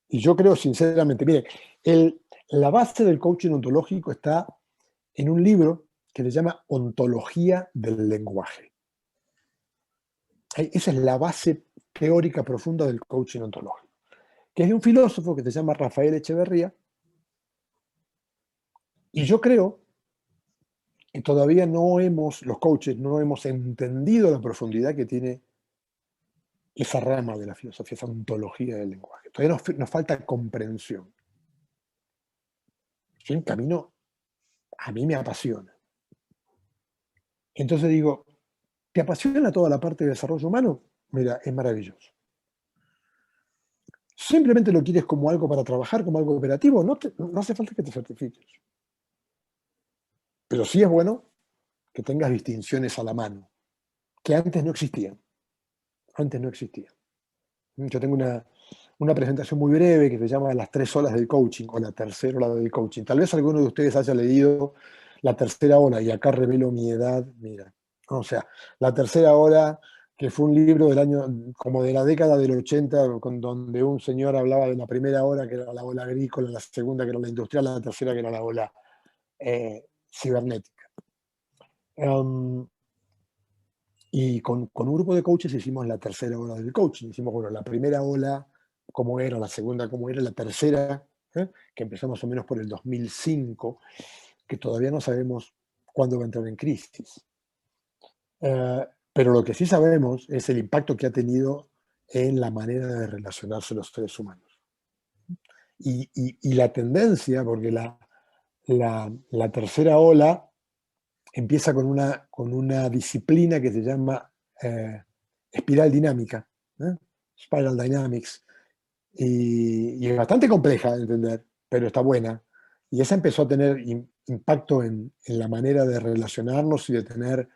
Y yo creo sinceramente, miren, la base del coaching ontológico está en un libro que se llama Ontología del lenguaje. Esa es la base teórica profunda del coaching ontológico, que es de un filósofo que se llama Rafael Echeverría. Y yo creo que todavía los coaches no hemos entendido la profundidad que tiene esa rama de la filosofía, esa ontología del lenguaje. Todavía nos falta comprensión. Yo en camino, a mí me apasiona. Entonces digo, ¿te apasiona toda la parte de desarrollo humano? Mira, es maravilloso. Simplemente lo quieres como algo para trabajar, como algo operativo, no hace falta que te certifiques. Pero sí es bueno que tengas distinciones a la mano, que antes no existían. Antes no existían. Yo tengo una presentación muy breve que se llama Las 3 olas del coaching, o la tercera ola del coaching. Tal vez alguno de ustedes haya leído La tercera ola, y acá revelo mi edad, mira. O sea, La tercera ola, que fue un libro del año, como de la década del 80, donde un señor hablaba de la primera ola, que era la ola agrícola, la segunda, que era la industrial, la tercera, que era la ola cibernética. Y con un grupo de coaches hicimos la tercera ola del coaching. Hicimos, bueno, la primera ola, cómo era, la segunda, cómo era, la tercera, que empezó más o menos por el 2005, que todavía no sabemos cuándo va a entrar en crisis. Pero lo que sí sabemos es el impacto que ha tenido en la manera de relacionarse los seres humanos. Y la tendencia, porque la tercera ola empieza con una disciplina que se llama espiral dinámica, Spiral Dynamics, y es bastante compleja de entender, pero está buena. Y esa empezó a tener impacto en la manera de relacionarnos y de tener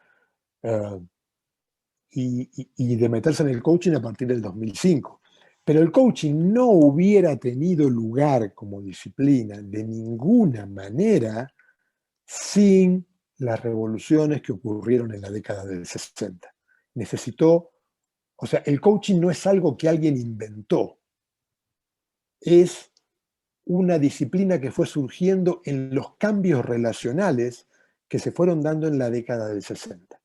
y de meterse en el coaching a partir del 2005. Pero el coaching no hubiera tenido lugar como disciplina de ninguna manera sin las revoluciones que ocurrieron en la década del 60. O sea, el coaching no es algo que alguien inventó, es una disciplina que fue surgiendo en los cambios relacionales que se fueron dando en la década del 60.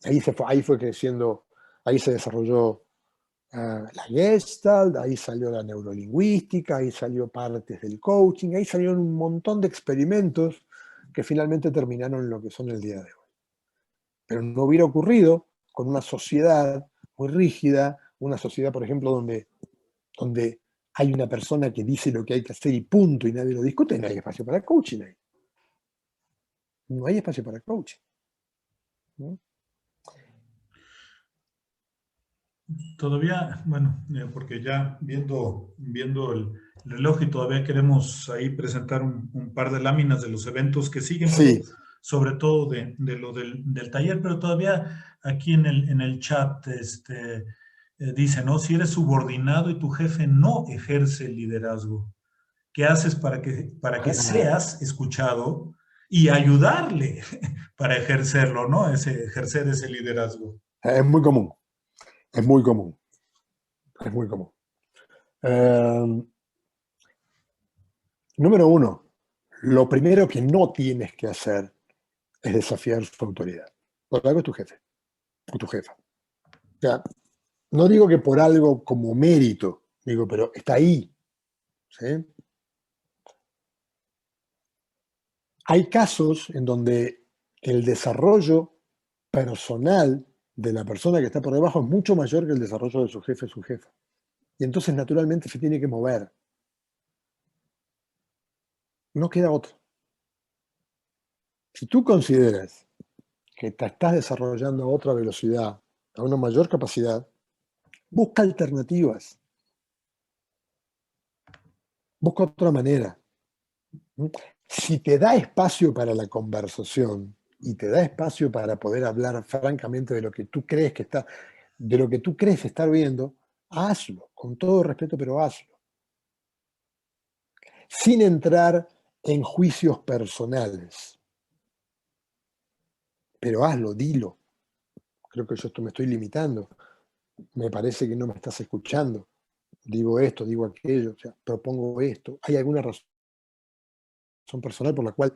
Ahí fue creciendo, ahí se desarrolló la Gestalt, ahí salió la neurolingüística, ahí salió partes del coaching, ahí salieron un montón de experimentos que finalmente terminaron en lo que son el día de hoy. Pero no hubiera ocurrido con una sociedad muy rígida, una sociedad, por ejemplo, donde hay una persona que dice lo que hay que hacer y punto, y nadie lo discute, no hay espacio para coaching ahí. No hay espacio para coaching, ¿no? Todavía, bueno, porque ya viendo el reloj y todavía queremos ahí presentar un par de láminas de los eventos que siguen, pero Sí. sobre todo de lo del taller, pero todavía aquí en el chat dice, ¿no? Si eres subordinado y tu jefe no ejerce el liderazgo, ¿qué haces para que seas escuchado y ayudarle para ejercerlo, ¿no? Ejercer ese liderazgo. Es muy común, es muy común, es muy común. Número uno, lo primero que no tienes que hacer es desafiar su autoridad. Por algo es tu jefe o tu jefa. O sea, no digo que por algo como mérito, digo, pero está ahí. ¿Sí? Hay casos en donde el desarrollo personal de la persona que está por debajo es mucho mayor que el desarrollo de su jefe o su jefa. Y entonces naturalmente se tiene que mover. No queda otro. Si tú consideras que te estás desarrollando a otra velocidad, a una mayor capacidad, busca alternativas. Busca otra manera. Si te da espacio para la conversación y te da espacio para poder hablar francamente de lo que tú crees de lo que tú crees estar viendo, hazlo, con todo respeto, pero hazlo. Sin entrar en juicios personales. Pero hazlo, dilo. Creo que yo me estoy limitando. Me parece que no me estás escuchando. Digo esto, digo aquello, o sea, propongo esto. ¿Hay alguna razón personal por la cual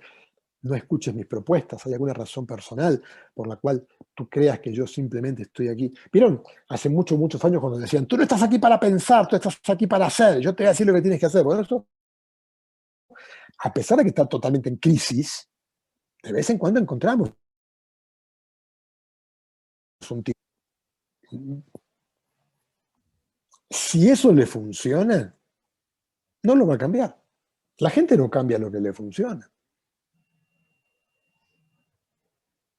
no escuches mis propuestas? ¿Hay alguna razón personal por la cual tú creas que yo simplemente estoy aquí? ¿Vieron? Hace muchos años cuando decían, tú no estás aquí para pensar, tú estás aquí para hacer, yo te voy a decir lo que tienes que hacer. Bueno, eso, a pesar de que está totalmente en crisis, De vez en cuando encontramos un tipo. Si eso le funciona, no lo va a cambiar. La gente no cambia lo que le funciona.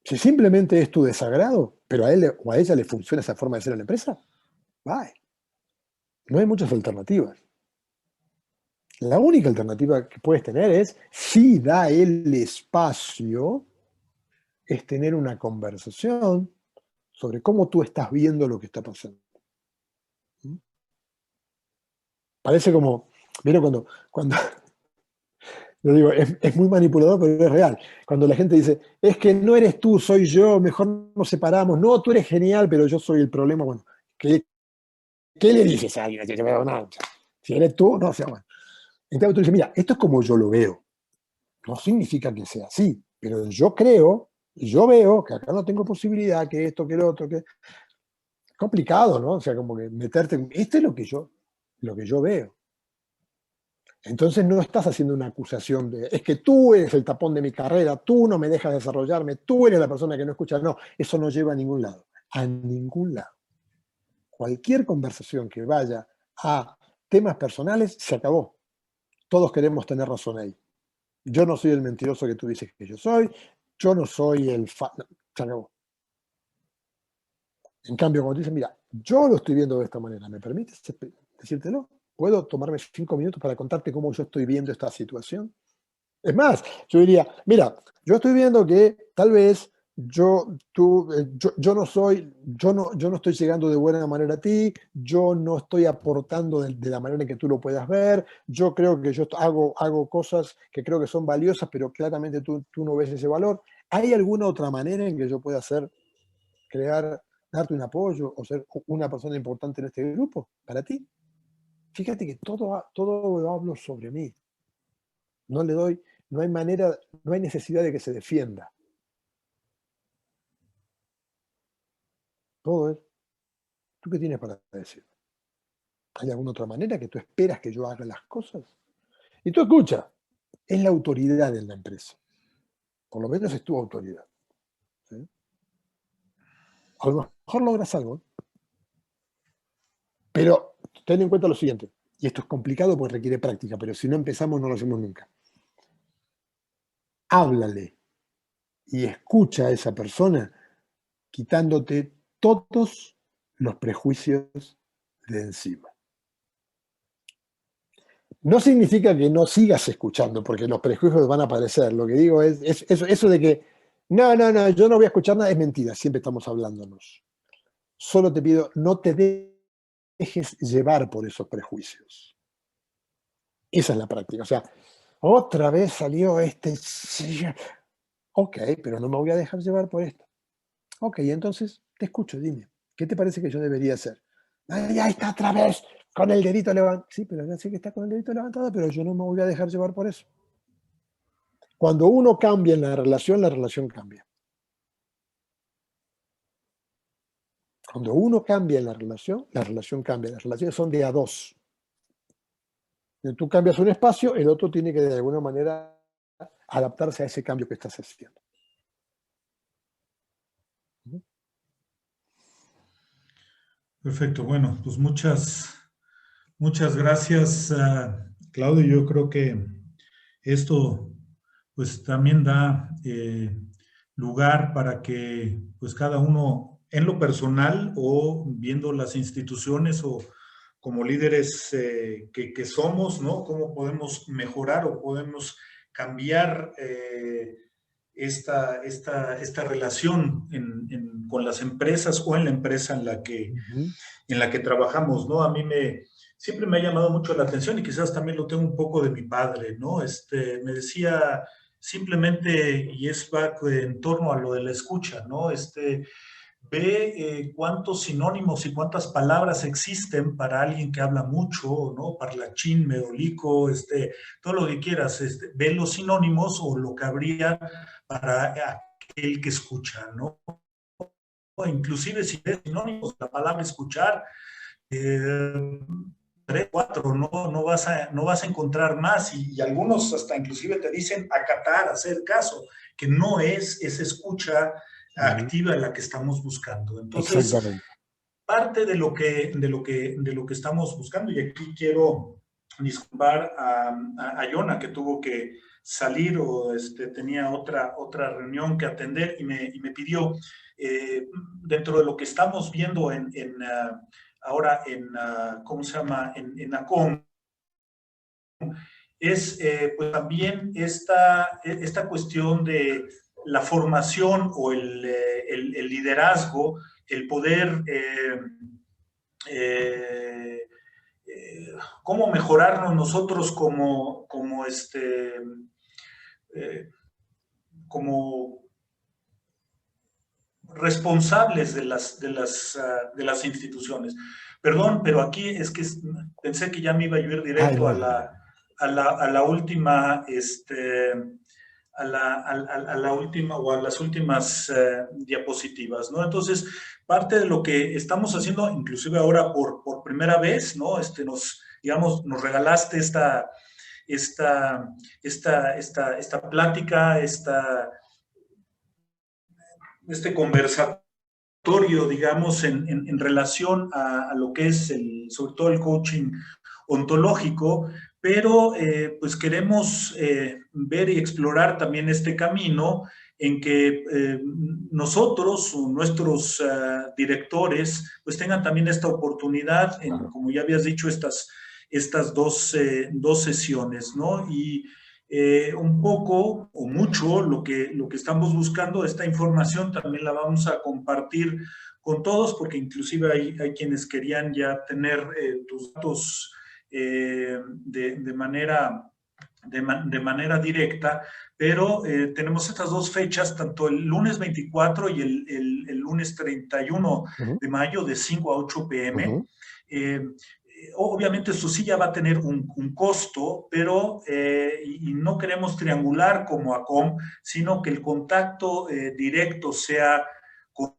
Si simplemente es tu desagrado, pero a él o a ella le funciona esa forma de ser en la empresa, bye. No hay muchas alternativas. La única alternativa que puedes tener es, si da el espacio, es tener una conversación sobre cómo tú estás viendo lo que está pasando. Parece como, ¿vieron cuando lo digo, es muy manipulador, pero es real. Cuando la gente dice, es que no eres tú, soy yo, mejor nos separamos. No, tú eres genial, pero yo soy el problema. Bueno, ¿qué le dices a alguien? No, si eres tú, no, o sea, bueno. Entonces tú dices, mira, esto es como yo lo veo. No significa que sea así, pero yo creo, yo veo que acá no tengo posibilidad, que esto, que lo otro, que... Es complicado, ¿no? O sea, como que meterte... Esto es lo que yo veo. Entonces no estás haciendo una acusación de, es que tú eres el tapón de mi carrera, tú no me dejas desarrollarme, tú eres la persona que no escucha. No, eso no lleva a ningún lado. A ningún lado. Cualquier conversación que vaya a temas personales, se acabó. Todos queremos tener razón ahí. Yo no soy el mentiroso que tú dices que yo soy, yo no soy el... No, se acabó. En cambio, cuando dices, mira, yo lo estoy viendo de esta manera, ¿me permites decírtelo? ¿Puedo tomarme 5 minutos para contarte cómo yo estoy viendo esta situación? Es más, yo diría, mira, yo estoy viendo que tal vez yo no estoy llegando de buena manera a ti, yo no estoy aportando de la manera en que tú lo puedas ver, yo creo que yo hago cosas que creo que son valiosas, pero claramente tú no ves ese valor. ¿Hay alguna otra manera en que yo pueda darte un apoyo o ser una persona importante en este grupo para ti? Fíjate que todo lo hablo sobre mí. No le doy, no hay manera, no hay necesidad de que se defienda. Todo es, ¿tú qué tienes para decir? ¿Hay alguna otra manera que tú esperas que yo haga las cosas? Y tú escucha, es la autoridad en la empresa. Por lo menos es tu autoridad. ¿Sí? A lo mejor logras algo, pero ten en cuenta lo siguiente, y esto es complicado porque requiere práctica, pero si no empezamos no lo hacemos nunca. Háblale y escucha a esa persona quitándote todos los prejuicios de encima. No significa que no sigas escuchando, porque los prejuicios van a aparecer. Lo que digo es eso de que, no, yo no voy a escuchar nada, es mentira, siempre estamos hablándonos. Solo te pido, no te dejes llevar por esos prejuicios. Esa es la práctica. O sea, otra vez salió este... Ok, pero no me voy a dejar llevar por esto. Ok, entonces te escucho, dime, ¿qué te parece que yo debería hacer? Ay, ya está otra vez con el dedito levantado. Sí, pero ya sé que está con el dedito levantado, pero yo no me voy a dejar llevar por eso. Cuando uno cambia en la relación cambia. Cuando uno cambia en la relación cambia. Las relaciones son de a dos. Tú cambias un espacio, el otro tiene que de alguna manera adaptarse a ese cambio que estás haciendo. Perfecto, bueno, pues muchas gracias, Claudio. Yo creo que esto pues también da lugar para que pues cada uno en lo personal o viendo las instituciones o como líderes que somos, ¿no? Cómo podemos mejorar o podemos cambiar esta relación con las empresas o en la empresa en la que trabajamos, ¿no? Siempre me ha llamado mucho la atención y quizás también lo tengo un poco de mi padre, ¿no? Me decía simplemente, y va en torno a lo de la escucha, ¿no? Ve cuántos sinónimos y cuántas palabras existen para alguien que habla mucho, ¿no? Parlachín, meolico, todo lo que quieras. Ve los sinónimos o lo que habría para aquel que escucha, ¿no? O inclusive si ves sinónimos, la palabra escuchar, 3, 4, no vas a encontrar más, y algunos hasta inclusive te dicen acatar, hacer caso, que no es esa escucha activa en la que estamos buscando. Entonces, Exactamente. parte de lo que estamos buscando, y aquí quiero disculpar a Yona, que tuvo que salir o tenía otra reunión que atender, y me pidió, dentro de lo que estamos viendo ahora en, ¿cómo se llama?, en ACOM, es pues también esta cuestión de la formación o el liderazgo, el poder, eh, cómo mejorarnos nosotros eh, como responsables de las instituciones. Perdón, pero aquí es que pensé que ya me iba a ir directo a la última, a la última o a las últimas diapositivas, ¿no? Entonces, parte de lo que estamos haciendo, inclusive ahora por primera vez, ¿no? Nos regalaste esta plática, este conversatorio, digamos, en relación a lo que es sobre todo el coaching ontológico, pero pues queremos ver y explorar también este camino en que nosotros o nuestros directores pues tengan también esta oportunidad, como ya habías dicho, estas dos sesiones, ¿no? Y un poco o mucho lo que estamos buscando, esta información también la vamos a compartir con todos, porque inclusive hay quienes querían ya tener tus datos de manera directa, pero tenemos estas dos fechas, tanto el lunes 24 y el lunes 31 de mayo, de 5 a 8 p.m. Obviamente esto sí ya va a tener un costo, pero y no queremos triangular como ACOM, sino que el contacto directo sea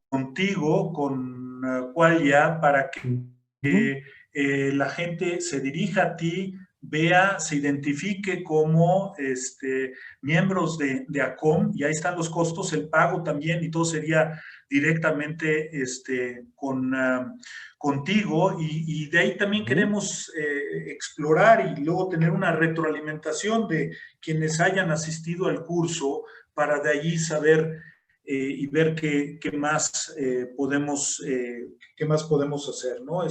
contigo, con Qualia, para que la gente se dirija a ti, vea, se identifique como miembros de ACOM, y ahí están los costos, el pago también, y todo sería directamente contigo, y de ahí también queremos explorar y luego tener una retroalimentación de quienes hayan asistido al curso, para de allí saber y ver qué más podemos hacer, ¿no?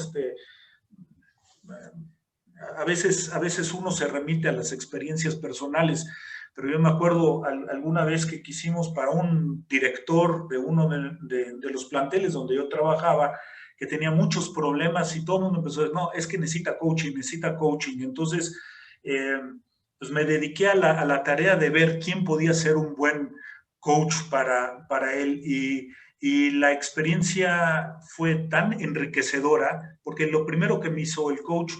A veces uno se remite a las experiencias personales, pero yo me acuerdo alguna vez que quisimos, para un director de uno de los planteles donde yo trabajaba, que tenía muchos problemas, y todo el mundo empezó a decir, no, es que necesita coaching. Entonces, pues me dediqué a la tarea de ver quién podía ser un buen coach para él, y la experiencia fue tan enriquecedora, porque lo primero que me hizo el coach,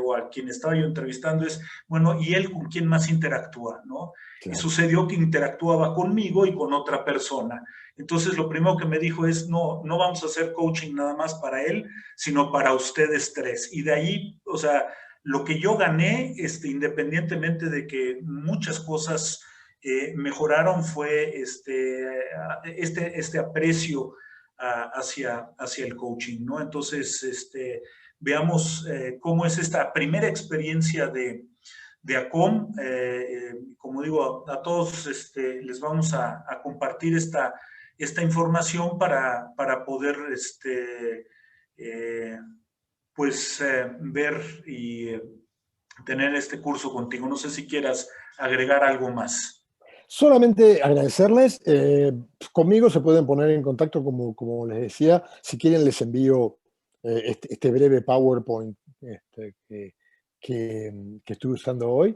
o a quien estaba yo entrevistando, es, bueno, ¿y él con quién más interactúa, no? Claro. Y sucedió que interactuaba conmigo y con otra persona. Entonces, lo primero que me dijo es, no vamos a hacer coaching nada más para él, sino para ustedes tres. Y de ahí, o sea, lo que yo gané, independientemente de que muchas cosas mejoraron, fue este aprecio hacia el coaching, ¿no? Entonces, veamos cómo es esta primera experiencia de ACOM. Como digo, a todos les vamos a compartir esta información para poder ver y tener este curso contigo. No sé si quieras agregar algo más. Solamente agradecerles. Conmigo se pueden poner en contacto, como les decía. Si quieren, les envío este breve PowerPoint que estuve usando hoy.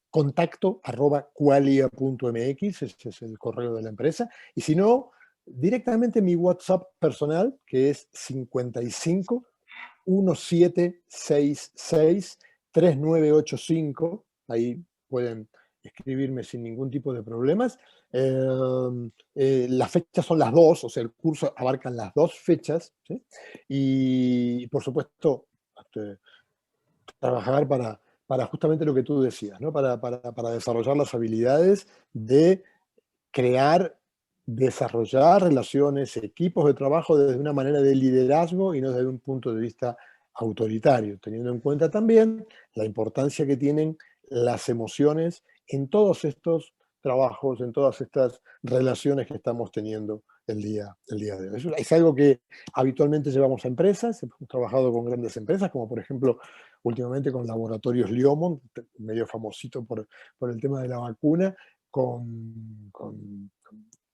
contacto@qualia.mx, ese es el correo de la empresa. Y si no, directamente mi WhatsApp personal, que es 55 1766 3985. Ahí pueden escribirme sin ningún tipo de problemas. Las fechas son las dos, o sea, el curso abarca las dos fechas, ¿sí? Y por supuesto, trabajar para justamente lo que tú decías, ¿no? Para desarrollar las habilidades de crear, desarrollar relaciones, equipos de trabajo desde una manera de liderazgo y no desde un punto de vista autoritario, teniendo en cuenta también la importancia que tienen las emociones en todos estos trabajos, en todas estas relaciones que estamos teniendo el día de hoy. Es algo que habitualmente llevamos a empresas, hemos trabajado con grandes empresas, como por ejemplo últimamente con Laboratorios Liomont, medio famosito por el tema de la vacuna, con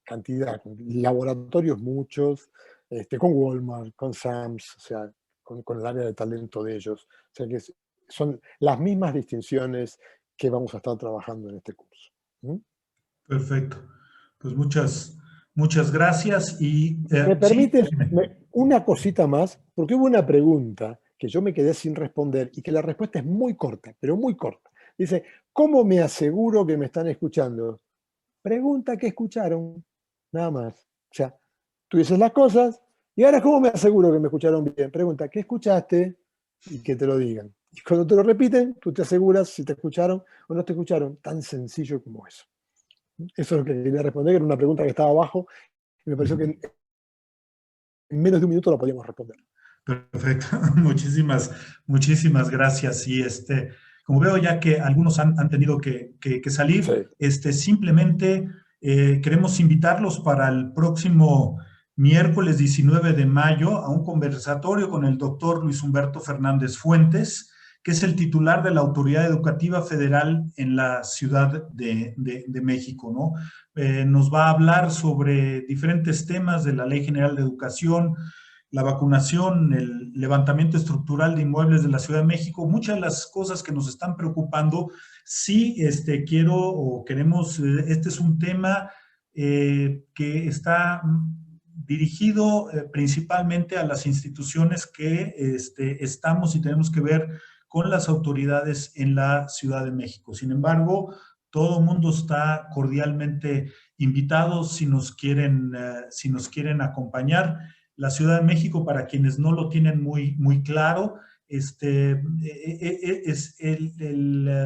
cantidad, con laboratorios muchos, con Walmart, con Sam's, o sea, con el área de talento de ellos. O sea que son las mismas distinciones que vamos a estar trabajando en este curso. ¿Mm? Perfecto. Pues muchas gracias. Y ¿Me sí, permites una cosita más? Porque hubo una pregunta que yo me quedé sin responder y que la respuesta es muy corta, pero muy corta. Dice, ¿cómo me aseguro que me están escuchando? Pregunta qué escucharon, nada más. O sea, tú dices las cosas y ahora ¿cómo me aseguro que me escucharon bien? Pregunta, ¿qué escuchaste? Y que te lo digan. Y cuando te lo repiten, tú te aseguras si te escucharon o no te escucharon. Tan sencillo como eso. Eso es lo que quería responder, que era una pregunta que estaba abajo y me pareció que en menos de un minuto la podíamos responder. perfecto. Muchísimas gracias. Y como veo ya que algunos han tenido que salir, Sí. Simplemente queremos invitarlos para el próximo miércoles 19 de mayo a un conversatorio con el doctor Luis Humberto Fernández Fuentes, que es el titular de la Autoridad Educativa Federal en la Ciudad de México, ¿no? Nos va a hablar sobre diferentes temas de la Ley General de Educación, la vacunación, el levantamiento estructural de inmuebles de la Ciudad de México, muchas de las cosas que nos están preocupando. Sí, queremos, este es un tema que está dirigido principalmente a las instituciones que estamos y tenemos que ver con las autoridades en la Ciudad de México. Sin embargo, todo el mundo está cordialmente invitado si nos quieren acompañar. La Ciudad de México, para quienes no lo tienen muy claro, el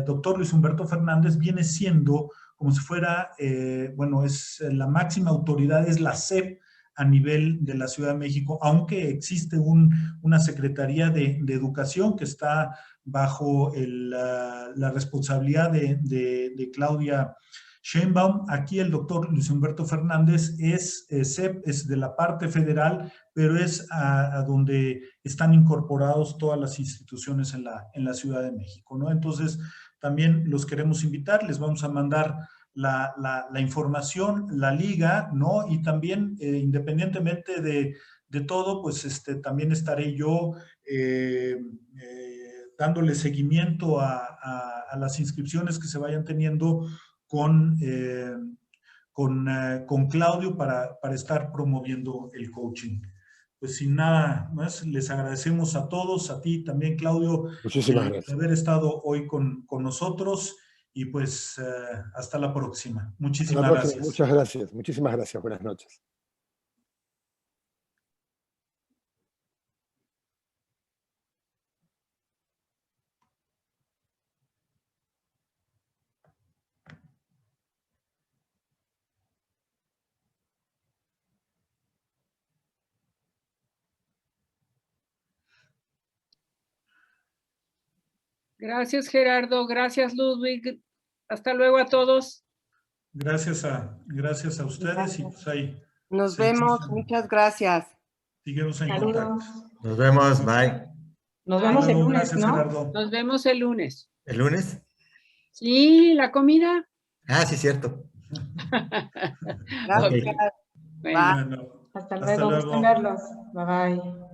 doctor Luis Humberto Fernández viene siendo como si fuera, es la máxima autoridad, es la SEP a nivel de la Ciudad de México, aunque existe una Secretaría de Educación que está bajo la responsabilidad de Claudia Sheinbaum. Aquí el doctor Luis Humberto Fernández es SEP, es de la parte federal, pero es a donde están incorporados todas las instituciones en la Ciudad de México, ¿no? Entonces, también los queremos invitar, les vamos a mandar la información, la liga, ¿no? Y también, independientemente de todo, pues también estaré yo dándole seguimiento a las inscripciones que se vayan teniendo con Claudio para estar promoviendo el coaching. Pues sin nada más, les agradecemos a todos, a ti también, Claudio, Muchísimas gracias. haber estado hoy con nosotros y pues hasta la próxima. Muchísimas gracias. Muchas gracias, muchísimas gracias. Buenas noches. Gracias, Gerardo. Gracias, Ludwig. Hasta luego a todos. Gracias a ustedes. Gracias. Y pues ahí. Nos vemos. Muchas gracias. Seguimos en contacto. Nos vemos. Bye. Nos vemos el lunes, gracias, ¿no? Gerardo. Nos vemos el lunes. ¿El lunes? Sí, la comida. Ah, sí, cierto. Gracias. Okay. Bueno. Bueno, hasta luego. Gusto en verlos. Bye bye.